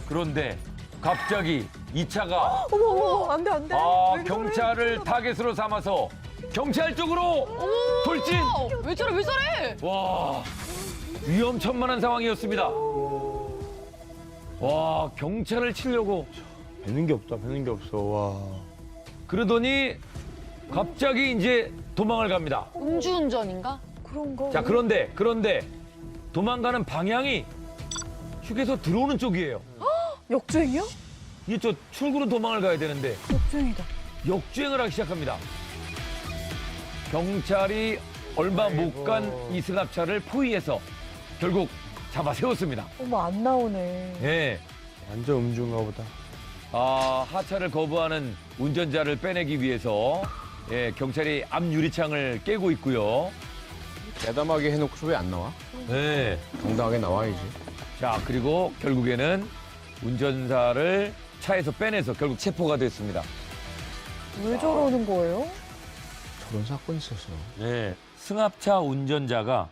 A: 그런데 갑자기 2차가
E: 어머, 안 돼. 왜 저래?
A: 경찰을 타겟으로 삼아서 경찰 쪽으로 돌진.
D: 왜 저래?
A: 와, 위험천만한 상황이었습니다. 와, 경찰을 치려고
B: 배는 게 없어. 와.
A: 그러더니 갑자기 이제 도망을 갑니다.
D: 음주운전인가?
E: 그런가?
A: 자, 그런데 도망가는 방향이 휴게소 들어오는 쪽이에요.
E: 역주행이요?
A: 이게 저 출구로 도망을 가야 되는데
E: 역주행이다.
A: 역주행을 하기 시작합니다. 경찰이 얼마 못 간 이 승합차를 포위해서 결국 잡아 세웠습니다.
E: 어머, 안 나오네.
A: 예.
B: 완전 음주인가 보다.
A: 하차를 거부하는 운전자를 빼내기 위해서 경찰이 앞 유리창을 깨고 있고요.
F: 대담하게 해놓고서 왜 안 나와?
A: 네.
F: 당당하게 나와야지.
A: 자, 그리고 결국에는 운전사를 차에서 빼내서 결국 체포가 됐습니다.
E: 왜 저러는 거예요?
F: 저런 사건이 있었어.
A: 네. 승합차 운전자가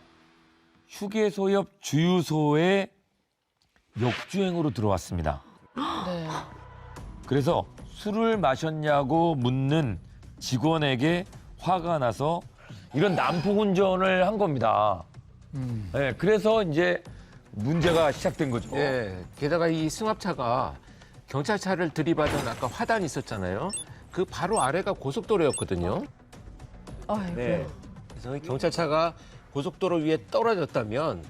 A: 휴게소 옆 주유소에 역주행으로 들어왔습니다.
D: 네.
A: 그래서 술을 마셨냐고 묻는 직원에게 화가 나서 이런 난폭 운전을 한 겁니다. 네, 그래서 이제 문제가 시작된 거죠.
G: 예, 게다가 이 승합차가 경찰차를 들이받은 아까 화단이 있었잖아요. 그 바로 아래가 고속도로였거든요.
E: 아이고.
G: 네. 그래서 이 경찰차가 고속도로 위에 떨어졌다면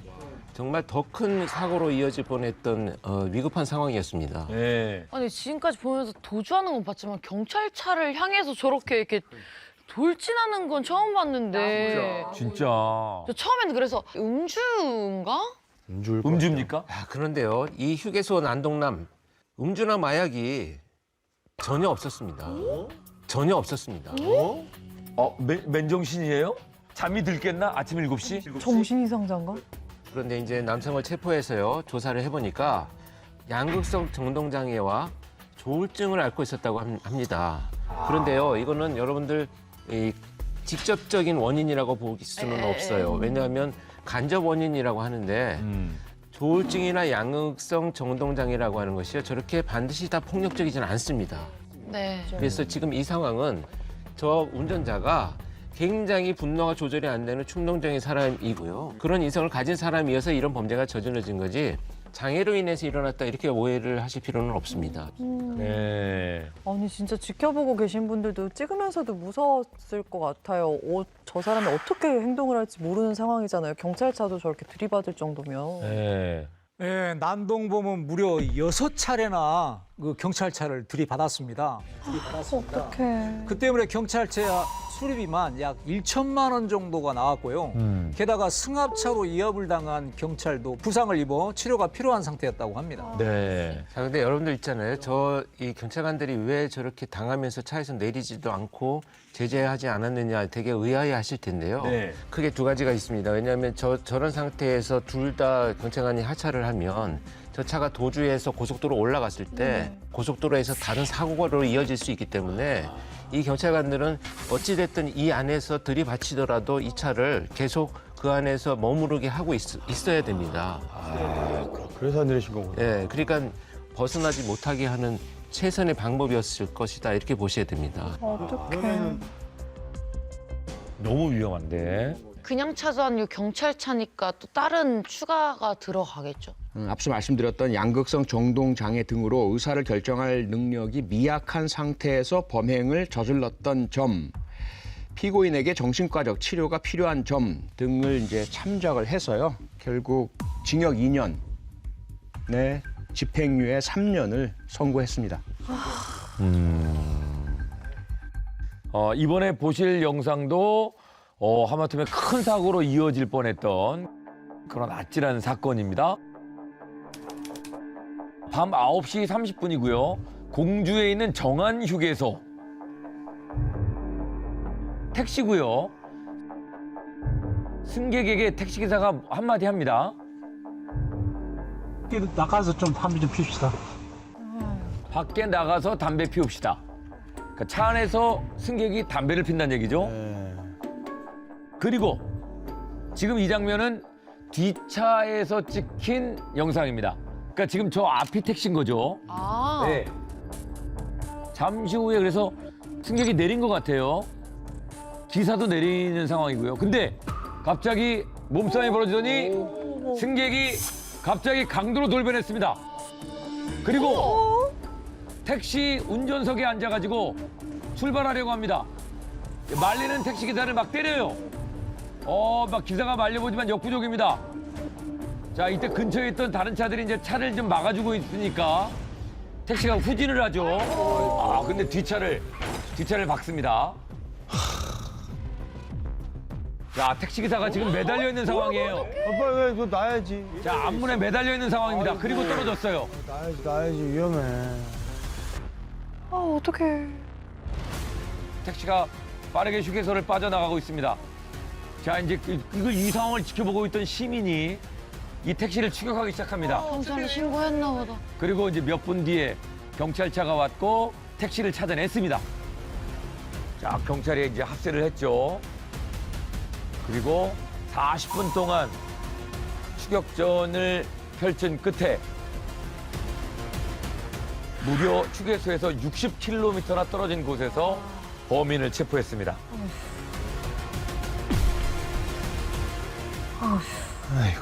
G: 정말 더 큰 사고로 이어질 뻔했던 위급한 상황이었습니다.
A: 네.
D: 아니 지금까지 보면서 도주하는 건 봤지만 경찰차를 향해서 저렇게 이렇게 돌진하는 건 처음 봤는데.
A: 진짜.
D: 저 처음에는 그래서 음주인가?
A: 음주입니까?
G: 아, 그런데요, 이 휴게소 난동남 음주나 마약이 전혀 없었습니다. 전혀 없었습니다.
A: 맨정신이에요? 잠이 들겠나? 아침 7시?
E: 정신이상자인가?
G: 그런데 이제 남성을 체포해서요, 조사를 해보니까 양극성 정동장애와 조울증을 앓고 있었다고 합니다. 그런데요, 이거는 여러분들 이 직접적인 원인이라고 보기 수는 없어요. 왜냐하면 간접 원인이라고 하는데 조울증이나 양극성 정동장애라고 하는 것이요, 저렇게 반드시 다 폭력적이지는 않습니다.
D: 네.
G: 그래서 지금 이 상황은 저 운전자가 굉장히 분노가 조절이 안 되는 충동적인 사람이고요. 그런 이성을 가진 사람이어서 이런 범죄가 저질러진 거지 장애로 인해서 일어났다 이렇게 오해를 하실 필요는 없습니다.
A: 네.
E: 아니 진짜 지켜보고 계신 분들도 찍으면서도 무서웠을 것 같아요. 저 사람이 어떻게 행동을 할지 모르는 상황이잖아요. 경찰차도 저렇게 들이받을 정도면.
A: 네.
C: 예, 난동범은 무려 6차례나 그 경찰차를 들이받았습니다.
E: 어떡해.
C: 그 때문에 경찰차 수리비만 약 1천만 원 정도가 나왔고요. 게다가 승합차로 이업을 당한 경찰도 부상을 입어 치료가 필요한 상태였다고 합니다.
A: 네.
G: 자, 근데 여러분들 있잖아요. 이 경찰관들이 왜 저렇게 당하면서 차에서 내리지도 않고 제재하지 않았느냐 되게 의아해 하실 텐데요.
A: 네.
G: 크게 두 가지가 있습니다. 왜냐하면 저런 상태에서 둘 다 경찰관이 하차를 하면 저 차가 도주해서 고속도로 올라갔을 때 고속도로에서 다른 사고로 이어질 수 있기 때문에 이 경찰관들은 어찌됐든 이 안에서 들이받치더라도 이 차를 계속 그 안에서 머무르게 하고 있어야 됩니다.
B: 그래서 안 내리신 거구나.
G: 예, 그러니까 벗어나지 못하게 하는 최선의 방법이었을 것이다 이렇게 보셔야 됩니다.
E: 어떡해.
A: 너무 위험한데.
D: 그냥 차도 아니고 경찰차니까 또 다른 추가가 들어가겠죠.
F: 앞서 말씀드렸던 양극성 정동 장애 등으로 의사를 결정할 능력이 미약한 상태에서 범행을 저질렀던 점, 피고인에게 정신과적 치료가 필요한 점 등을 이제 참작을 해서요. 결국 징역 2년, 네, 집행유예 3년을 선고했습니다.
A: 이번에 보실 영상도 하마터면 큰 사고로 이어질 뻔했던 그런 아찔한 사건입니다. 밤 9시 30분이고요. 공주에 있는 정안 휴게소. 택시고요. 승객에게 택시기사가 한마디 합니다.
I: 나가서 좀 담배 좀 피웁시다.
A: 밖에 나가서 담배 피웁시다. 그러니까 차 안에서 승객이 담배를 핀다는 얘기죠. 그리고 지금 이 장면은 뒷차에서 찍힌 영상입니다. 그러니까 지금 저 앞이 택시인 거죠.
D: 아.
A: 네. 잠시 후에 그래서 승객이 내린 것 같아요. 기사도 내리는 상황이고요. 근데 갑자기 몸싸움이 벌어지더니 승객이 갑자기 강도로 돌변했습니다. 그리고 택시 운전석에 앉아가지고 출발하려고 합니다. 말리는 택시 기사를 막 때려요. 막 기사가 말려보지만 역부족입니다. 자, 이때 근처에 있던 다른 차들이 이제 차를 좀 막아주고 있으니까 택시가 후진을 하죠. 근데 뒷차를 박습니다. 자, 택시 기사가 지금 매달려 있는 상황이에요.
B: 아빠 왜 너 놔야지.
A: 자, 앞문에 매달려 있는 상황입니다. 그리고 떨어졌어요.
B: 놔야지 위험해.
E: 어떡해.
A: 택시가 빠르게 휴게소를 빠져나가고 있습니다. 자, 이제 이 상황을 지켜보고 있던 시민이 이 택시를 추격하기 시작합니다.
D: 경찰에 신고했나 보다.
A: 그리고 이제 몇 분 뒤에 경찰차가 왔고 택시를 찾아냈습니다. 자, 경찰이 이제 합세를 했죠. 그리고 40분 동안 추격전을 펼친 끝에 무려 휴게소에서 60km나 떨어진 곳에서 범인을 체포했습니다.
B: 아이고.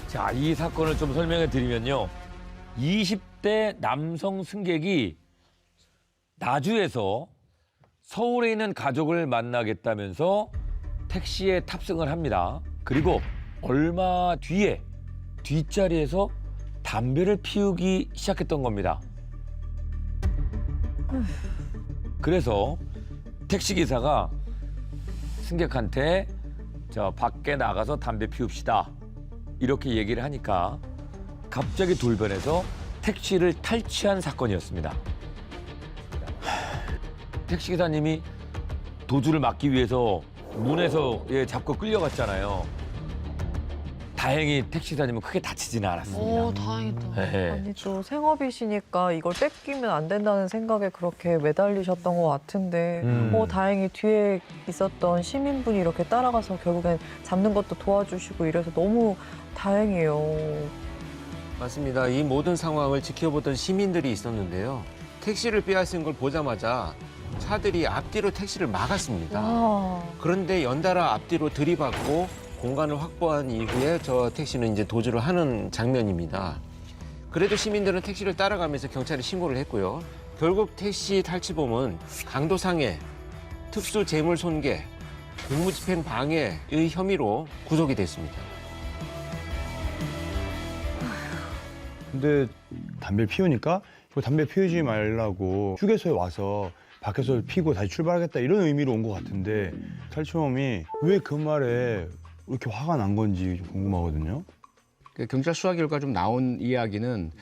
A: 자, 이 사건을 좀 설명해 드리면요. 20대 남성 승객이 나주에서 서울에 있는 가족을 만나겠다면서 택시에 탑승을 합니다. 그리고 얼마 뒤에 뒷자리에서 담배를 피우기 시작했던 겁니다. 그래서 택시기사가 승객한테 저 밖에 나가서 담배 피웁시다. 이렇게 얘기를 하니까 갑자기 돌변해서 택시를 탈취한 사건이었습니다. 택시기사님이 도주를 막기 위해서 문에서 잡고 끌려갔잖아요. 다행히 택시기사님은 크게 다치지는 않았습니다.
D: 오, 다행이다.
A: 네.
E: 아니 또 생업이시니까 이걸 뺏기면 안 된다는 생각에 그렇게 매달리셨던 것 같은데 다행히 뒤에 있었던 시민분이 이렇게 따라가서 결국엔 잡는 것도 도와주시고 이래서 너무 다행이에요.
G: 맞습니다. 이 모든 상황을 지켜보던 시민들이 있었는데요. 택시를 빼앗은 걸 보자마자 차들이 앞뒤로 택시를 막았습니다.
E: 와.
G: 그런데 연달아 앞뒤로 들이받고 공간을 확보한 이후에 저 택시는 이제 도주를 하는 장면입니다. 그래도 시민들은 택시를 따라가면서 경찰에 신고를 했고요. 결국 택시 탈취범은 강도상해, 특수재물 손괴, 공무집행 방해의 혐의로 구속이 됐습니다.
B: 근데 담배를 피우니까 이거 담배 피우지 말라고 휴게소에 와서 밖에서 피고 다시 출발하겠다 이런 의미로 온 것 같은데 탈취범이 왜 그 말에 이렇게 화가 난 건지 궁금하거든요.
F: 경찰 수사 결과 좀 나온 이야기는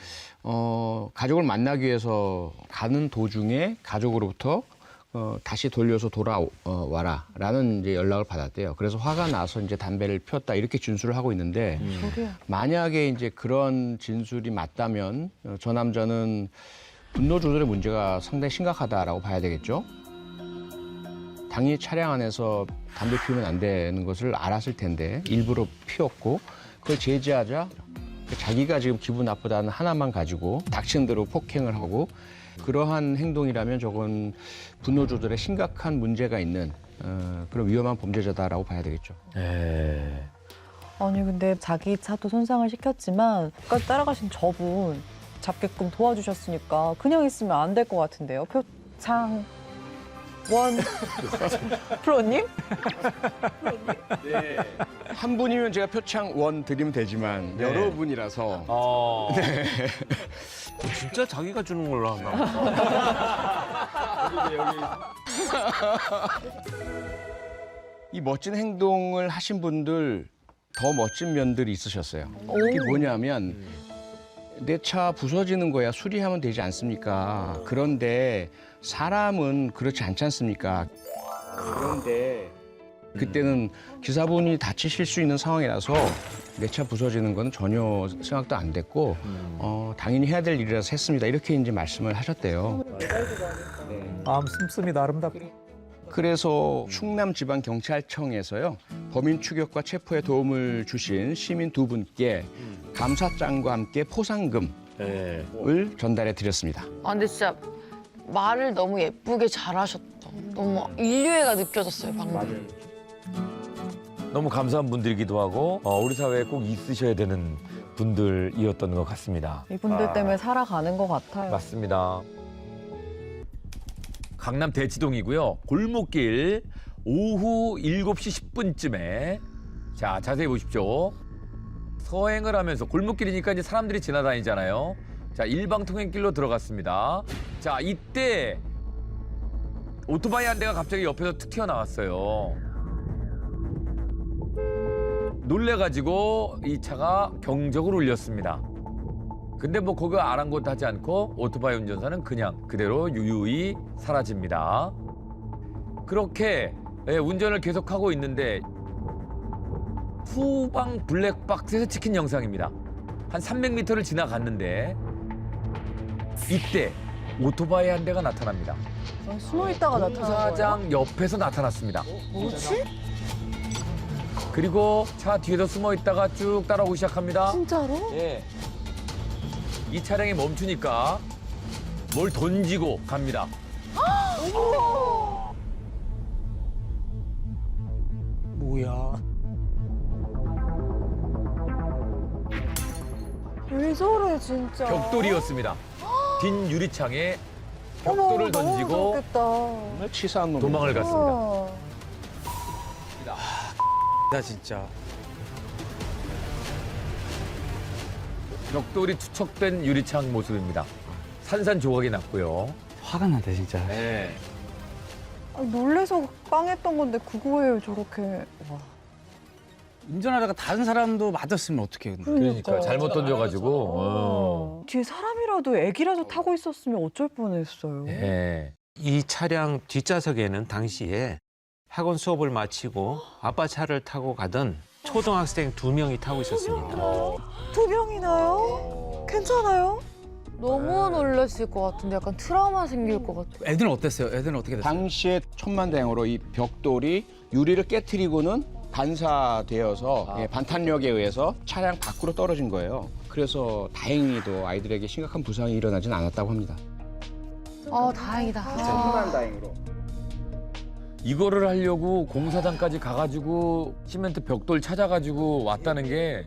F: 가족을 만나기 위해서 가는 도중에 가족으로부터 다시 돌려서 돌아와라라는 이제 연락을 받았대요. 그래서 화가 나서 이제 담배를 피웠다 이렇게 진술을 하고 있는데 만약에 이제 그런 진술이 맞다면 저 남자는 분노 조절의 문제가 상당히 심각하다라고 봐야 되겠죠. 당연히 차량 안에서 담배 피우면 안 되는 것을 알았을 텐데 일부러 피웠고 그걸 제지하자 자기가 지금 기분 나쁘다는 하나만 가지고 닥친 대로 폭행을 하고 그러한 행동이라면 저건 분노 조절에 심각한 문제가 있는 그런 위험한 범죄자다라고 봐야 되겠죠.
E: 아니 근데 자기 차도 손상을 시켰지만 끝까지 따라가신 저분 잡게끔 도와주셨으니까 그냥 있으면 안 될 것 같은데요. 표창원 프로님?
F: 네. 한 분이면 제가 표창원 드리면 되지만 여러 분이라서
G: 진짜 자기가 주는 걸로 하나?
F: 이 멋진 행동을 하신 분들 더 멋진 면들이 있으셨어요. 그게 뭐냐면 내 차 부서지는 거야 수리하면 되지 않습니까? 그런데 사람은 그렇지 않지 않습니까? 그런데 그때는 기사분이 다치실 수 있는 상황이라서 내 차 부서지는 건 전혀 생각도 안 됐고 당연히 해야 될 일이라서 했습니다. 이렇게 이제 말씀을 하셨대요.
C: 마음 씀씀이도 아름답고.
F: 그래서 충남지방경찰청에서요 범인 추격과 체포에 도움을 주신 시민 두 분께 감사장과 함께 포상금을 전달해 드렸습니다.
D: 아, 근데 진짜 말을 너무 예쁘게 잘하셨다. 너무 인류애가 느껴졌어요, 방금.
A: 너무 감사한 분들이기도 하고 우리 사회에 꼭 있으셔야 되는 분들이었던 것 같습니다.
E: 이분들 때문에 살아가는 것 같아요.
A: 맞습니다. 강남 대치동이고요. 골목길 오후 7시 10분쯤에 자 자세히 보십시오. 서행을 하면서 골목길이니까 이제 사람들이 지나다니잖아요. 자 일방통행길로 들어갔습니다. 자 이때 오토바이 한 대가 갑자기 옆에서 툭 튀어나왔어요. 놀래가지고 이 차가 경적을 울렸습니다. 근데 뭐 그거 아랑곳하지 않고 오토바이 운전사는 그냥 그대로 유유히 사라집니다. 그렇게 운전을 계속하고 있는데 후방 블랙박스에서 찍힌 영상입니다. 한 300m를 지나갔는데 이때 오토바이 한 대가 나타납니다.
E: 숨어 있다가 나타난 거예요?
A: 공사장 옆에서 나타났습니다.
E: 뭐지?
A: 그리고 차 뒤에서 숨어 있다가 쭉 따라오기 시작합니다.
D: 진짜로?
A: 예. 이 차량이 멈추니까 뭘 던지고 갑니다.
C: 뭐야?
E: 왜 저래 진짜.
A: 벽돌이었습니다. 뒷 유리창에
E: 어머,
A: 벽돌을
E: 너무
A: 던지고
E: 무섭겠다.
F: 정말 치사한 놈.
A: 도망을 갔습니다.
E: 우와.
B: 나 진짜.
A: 벽돌이 투척된 유리창 모습입니다. 산산조각이 났고요.
B: 화가 난다 진짜.
A: 네.
E: 아니, 놀래서 빵했던 건데 그거예요 저렇게. 와.
B: 운전하다가 다른 사람도 맞았으면 어떡해.
A: 그러니까 잘못 던져가지고.
E: 뒤에 사람이라도 애기라도 타고 있었으면 어쩔 뻔했어요.
A: 네.
G: 이 차량 뒷좌석에는 당시에 학원 수업을 마치고 아빠 차를 타고 가던 초등학생 2명이 타고 있었습니다.
E: 2명이나요? 괜찮아요?
D: 너무 놀랐을 것 같은데 약간 트라우마 생길 것 같아요.
B: 애들은 어땠어요? 애들은 어떻게 됐어요?
F: 당시에 천만다행으로 이 벽돌이 유리를 깨트리고는 반사되어서 반탄력에 의해서 차량 밖으로 떨어진 거예요. 그래서 다행히도 아이들에게 심각한 부상이 일어나진 않았다고 합니다.
D: 다행이다.
F: 천만다행으로.
A: 이거를 하려고 공사장까지 가가지고 시멘트 벽돌 찾아가지고 왔다는 게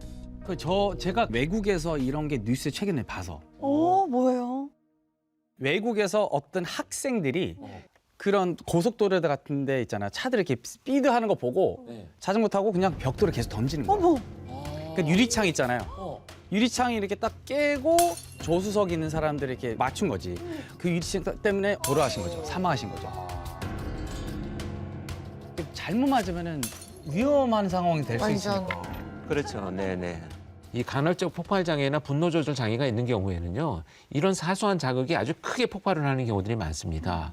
L: 제가 외국에서 이런 게 뉴스에 최근에 봐서
E: 뭐예요?
L: 외국에서 어떤 학생들이 그런 고속도로 같은 데 있잖아요. 차들 이렇게 스피드하는 거 보고 자전거 타고 그냥 벽돌을 계속 던지는 거예요.
E: 어머.
L: 그러니까 유리창 있잖아요. 유리창이 이렇게 딱 깨고 조수석 있는 사람들 이렇게 맞춘 거지. 그 유리창 때문에 돌아가신 거죠. 사망하신 거죠. 잘못 맞으면은 위험한 상황이 될 수
D: 완전.
L: 있으니까.
G: 그렇죠. 네네. 이 간헐적 폭발 장애나 분노 조절 장애가 있는 경우에는요, 이런 사소한 자극이 아주 크게 폭발을 하는 경우들이 많습니다.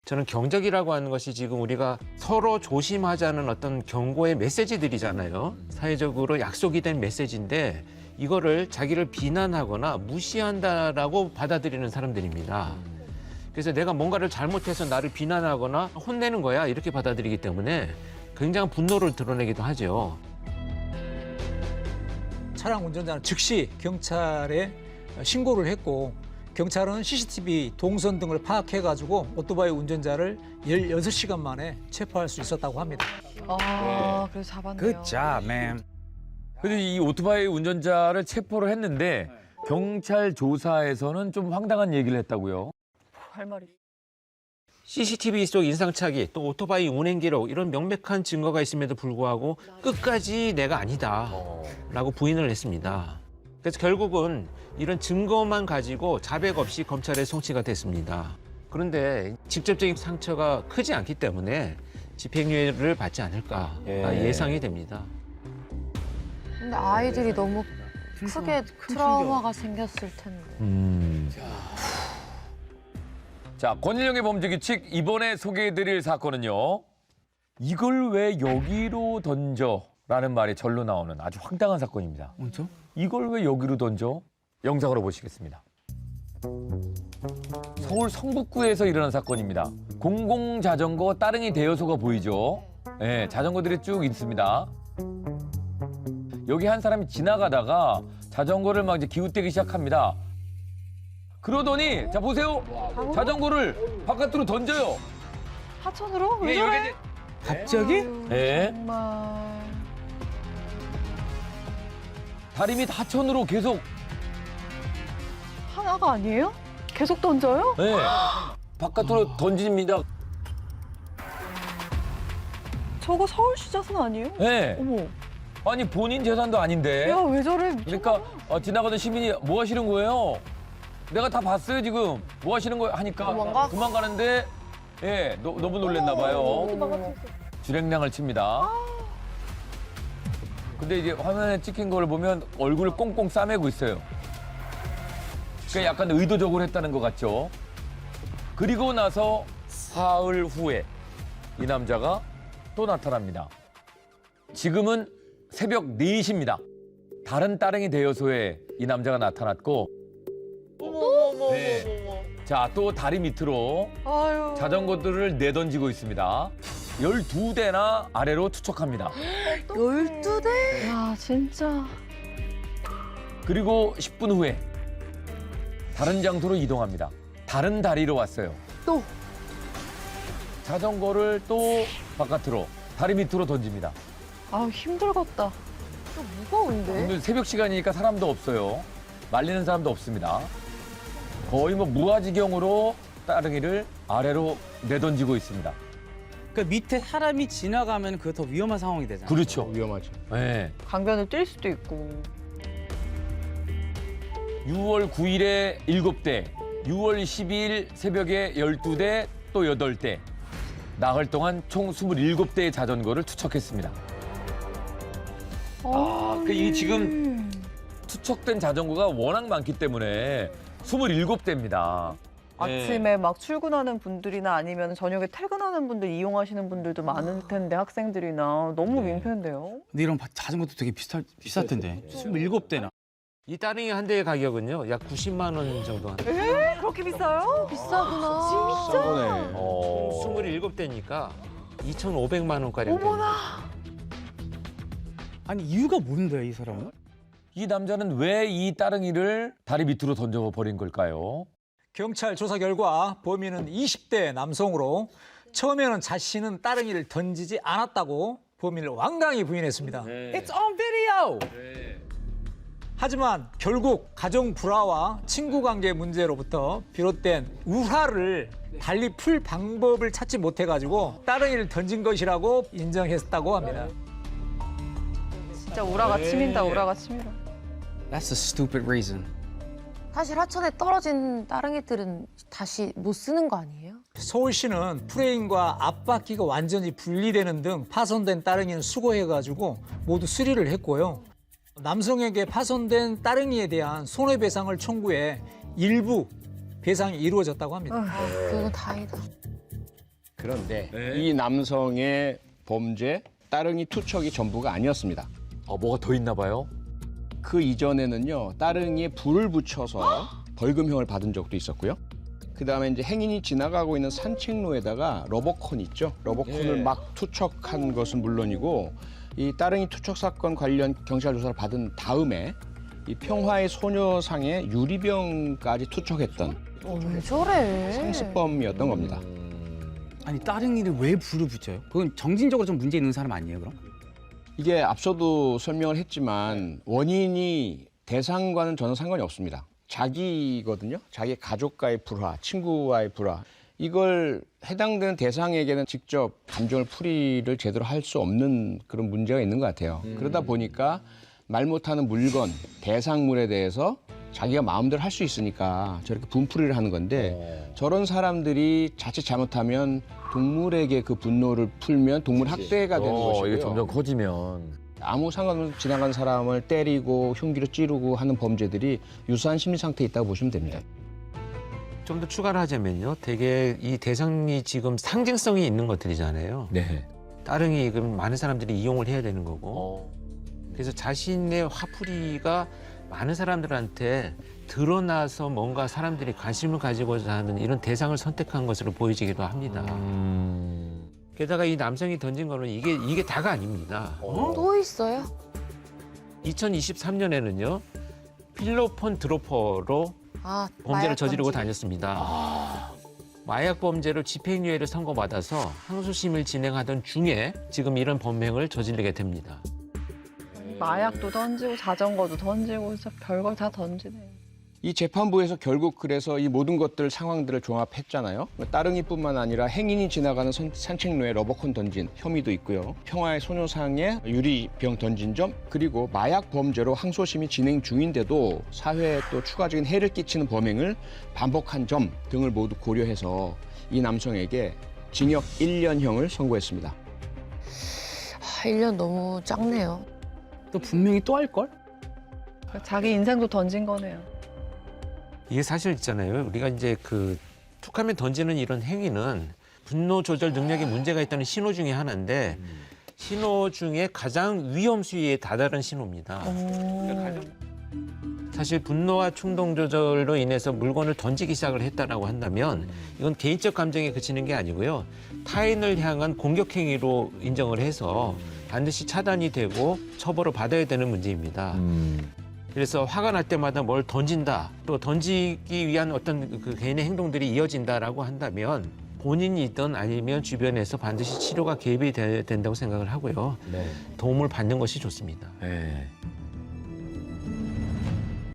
G: 저는 경적이라고 하는 것이 지금 우리가 서로 조심하자는 어떤 경고의 메시지들이잖아요. 사회적으로 약속이 된 메시지인데 이거를 자기를 비난하거나 무시한다라고 받아들이는 사람들입니다. 그래서 내가 뭔가를 잘못해서 나를 비난하거나 혼내는 거야 이렇게 받아들이기 때문에 굉장한 분노를 드러내기도 하죠.
C: 차량 운전자는 즉시 경찰에 신고를 했고 경찰은 CCTV 동선 등을 파악해가지고 오토바이 운전자를 16시간 만에 체포할 수 있었다고 합니다.
E: 그래서 잡았네요.
L: 굿잡, 맨.
A: 근데 이 오토바이 운전자를 체포를 했는데 경찰 조사에서는 좀 황당한 얘기를 했다고요.
E: 할 말이.
G: CCTV 속 인상착의 또 오토바이 운행 기록 이런 명백한 증거가 있음에도 불구하고 끝까지 내가 아니다라고 부인을 했습니다. 그래서 결국은 이런 증거만 가지고 자백 없이 검찰에 송치가 됐습니다. 그런데 직접적인 상처가 크지 않기 때문에 집행유예를 받지 않을까 예상이 됩니다.
D: 근데 아이들이 너무 크게 트라우마가 생겼을 텐데.
A: 자, 권일영의 범죄규칙 이번에 소개해드릴 사건은요. 이걸 왜 여기로 던져?라는 말이 절로 나오는 아주 황당한 사건입니다.
L: 뭐죠?
A: 이걸 왜 여기로 던져? 영상으로 보시겠습니다. 서울 성북구에서 일어난 사건입니다. 공공자전거 따릉이 대여소가 보이죠? 네, 자전거들이 쭉 있습니다. 여기 한 사람이 지나가다가 자전거를 막 이제 기웃대기 시작합니다. 그러더니 자 보세요. 자전거를 바깥으로 던져요.
E: 하천으로? 왜
A: 예,
E: 저래?
A: 여기 이제
L: 갑자기?
A: 네.
E: 정말.
A: 다리 밑 하천으로 계속
E: 하나가 아니에요? 계속 던져요?
A: 네. 바깥으로 던집니다.
E: 저거 서울시 자선 아니에요?
A: 네.
E: 어머.
A: 아니 본인 재산도 아닌데.
E: 야, 왜 저래?
A: 그러니까 지나가던 시민이 뭐 하시는 거예요? 내가 다 봤어요 지금. 뭐 하시는 거예요? 하니까
D: 도망가?
A: 도망가는데 너무 놀랬나 봐요. 주랭랑을 칩니다. 근데 이제 화면에 찍힌 걸 보면 얼굴을 꽁꽁 싸매고 있어요. 그러니까 약간 의도적으로 했다는 것 같죠. 그리고 나서 사흘 후에 이 남자가 또 나타납니다. 지금은 새벽 4시입니다. 다른 따릉이 대여소에 이 남자가 나타났고 네. 자, 또 다리 밑으로
E: 아유.
A: 자전거들을 내던지고 있습니다. 12대나 아래로 투척합니다.
D: 12대?
E: 야, 진짜.
A: 그리고 10분 후에 다른 장소로 이동합니다. 다른 다리로 왔어요.
D: 또?
A: 자전거를 또 바깥으로, 다리 밑으로 던집니다.
E: 아우, 힘들겠다.
D: 또 무거운데?
A: 오늘 새벽 시간이니까 사람도 없어요. 말리는 사람도 없습니다. 거의 뭐 무아지경으로 따릉이를 아래로 내던지고 있습니다.
L: 그 밑에 사람이 지나가면 그게 더 위험한 상황이 되잖아요.
A: 그렇죠.
B: 위험하죠.
A: 네.
E: 강변을 뛸 수도 있고.
A: 6월 9일에 7대, 6월 12일 새벽에 12대, 또 8대. 나흘 동안 총 27대의 자전거를 투척했습니다. 이 지금 투척된 자전거가 워낙 많기 때문에 27대입니다.
E: 아침에 막 출근하는 분들이나 아니면 저녁에 퇴근하는 분들 이용하시는 분들도 많을 텐데 학생들이나 너무 민폐인데요.
L: 근데 이런 자전거도 되게 비쌀 텐데. 27대나.
G: 이 따릉이 한 대의 가격은요, 약 90만 원 정도 합니다.
E: 에? 그렇게 비싸요?
D: 비싸구나.
B: 진짜?
G: 27대니까 2,500만 원가량 됩니다.
L: 아니 이유가 뭔데요, 이 사람은?
A: 이 남자는 왜 이 따릉이를 다리 밑으로 던져버린 걸까요?
C: 경찰 조사 결과 범인은 20대 남성으로 처음에는 자신은 따릉이를 던지지 않았다고 범인을 완강히 부인했습니다.
L: It's on video.
C: 하지만 결국 가정 불화와 친구 관계 문제로부터 비롯된 우화를 달리 풀 방법을 찾지 못해가지고 따릉이를 던진 것이라고 인정했다고 합니다.
E: 진짜 우라가 치민다, 우라가 치밀어.
L: That's a stupid reason.
D: 사실 하천에 떨어진 따릉이들은 다시 못 쓰는 거 아니에요?
C: 서울시는 프레임과 앞바퀴가 완전히 분리되는 등 파손된 따릉이는 수거해가지고 모두 수리를 했고요. 남성에게 파손된 따릉이에 대한 손해배상을 청구해 일부 배상이 이루어졌다고 합니다.
D: 그건 다행이다.
F: 그런데 이 남성의 범죄 따릉이 투척이 전부가 아니었습니다.
A: 뭐가 더 있나 봐요?
F: 그 이전에는요, 따릉이에 불을 붙여서 벌금형을 받은 적도 있었고요. 그다음에 이제 행인이 지나가고 있는 산책로에다가 러버콘 있죠? 러버콘을 막 투척한 것은 물론이고 이 따릉이 투척 사건 관련 경찰 조사를 받은 다음에 이 평화의 소녀상에 유리병까지 투척했던
D: 왜 저래?
F: 상습범이었던 겁니다.
L: 아니 따릉이를 왜 불을 붙여요? 그건 정신적으로 좀 문제 있는 사람 아니에요, 그럼?
F: 이게 앞서도 설명을 했지만 원인이 대상과는 전혀 상관이 없습니다. 자기거든요. 자기 가족과의 불화, 친구와의 불화. 이걸 해당되는 대상에게는 직접 감정을 풀이를 제대로 할 수 없는 그런 문제가 있는 것 같아요. 그러다 보니까 말 못하는 물건, 대상물에 대해서 자기가 마음대로 할 수 있으니까 저렇게 분풀이를 하는 건데 저런 사람들이 자칫 잘못하면 동물에게 그 분노를 풀면 동물 학대가 되는 것이고요.
A: 이게 점점 커지면.
F: 아무 상관없이 지나간 사람을 때리고 흉기로 찌르고 하는 범죄들이 유사한 심리 상태에 있다고 보시면 됩니다.
G: 좀 더 추가를 하자면요, 되게 이 대상이 지금 상징성이 있는 것들이잖아요.
A: 네.
G: 따릉이 그럼 많은 사람들이 이용을 해야 되는 거고. 그래서 자신의 화풀이가 많은 사람들한테 드러나서 뭔가 사람들이 관심을 가지고자 하는 이런 대상을 선택한 것으로 보여지기도 합니다. 게다가 이 남성이 던진 거는 이게 다가 아닙니다.
D: 또 있어요?
G: 2023년에는요, 필로폰 드로퍼로 범죄를
D: 마약
G: 저지르고
D: 던지기.
G: 다녔습니다. 마약 범죄로 집행유예를 선고받아서 항소심을 진행하던 중에 지금 이런 범행을 저지르게 됩니다.
E: 마약도 던지고 자전거도 던지고 진짜 별걸 다 던지네.
F: 이 재판부에서 결국 그래서 이 모든 것들 상황들을 종합했잖아요. 따릉이뿐만 아니라 행인이 지나가는 산책로에 러버콘 던진 혐의도 있고요. 평화의 소녀상에 유리병 던진 점, 그리고 마약 범죄로 항소심이 진행 중인데도 사회에 또 추가적인 해를 끼치는 범행을 반복한 점 등을 모두 고려해서 이 남성에게 징역 1년형을 선고했습니다.
D: 1년 너무 작네요.
L: 또 분명히 또 할 걸?
E: 자기 인생도 던진 거네요.
G: 이게 사실 있잖아요. 우리가 이제 그 툭하면 던지는 이런 행위는 분노 조절 능력에 문제가 있다는 신호 중에 하나인데 신호 중에 가장 위험 수위에 다다른 신호입니다. 그러니까 사실 분노와 충동 조절로 인해서 물건을 던지기 시작을 했다라고 한다면 이건 개인적 감정에 그치는 게 아니고요. 타인을 향한 공격 행위로 인정을 해서 반드시 차단이 되고 처벌을 받아야 되는 문제입니다. 그래서 화가 날 때마다 뭘 던진다, 또 던지기 위한 어떤 그 개인의 행동들이 이어진다라고 한다면 본인이든 아니면 주변에서 반드시 치료가 개입이 된다고 생각을 하고요.
A: 네.
G: 도움을 받는 것이 좋습니다.
A: 네.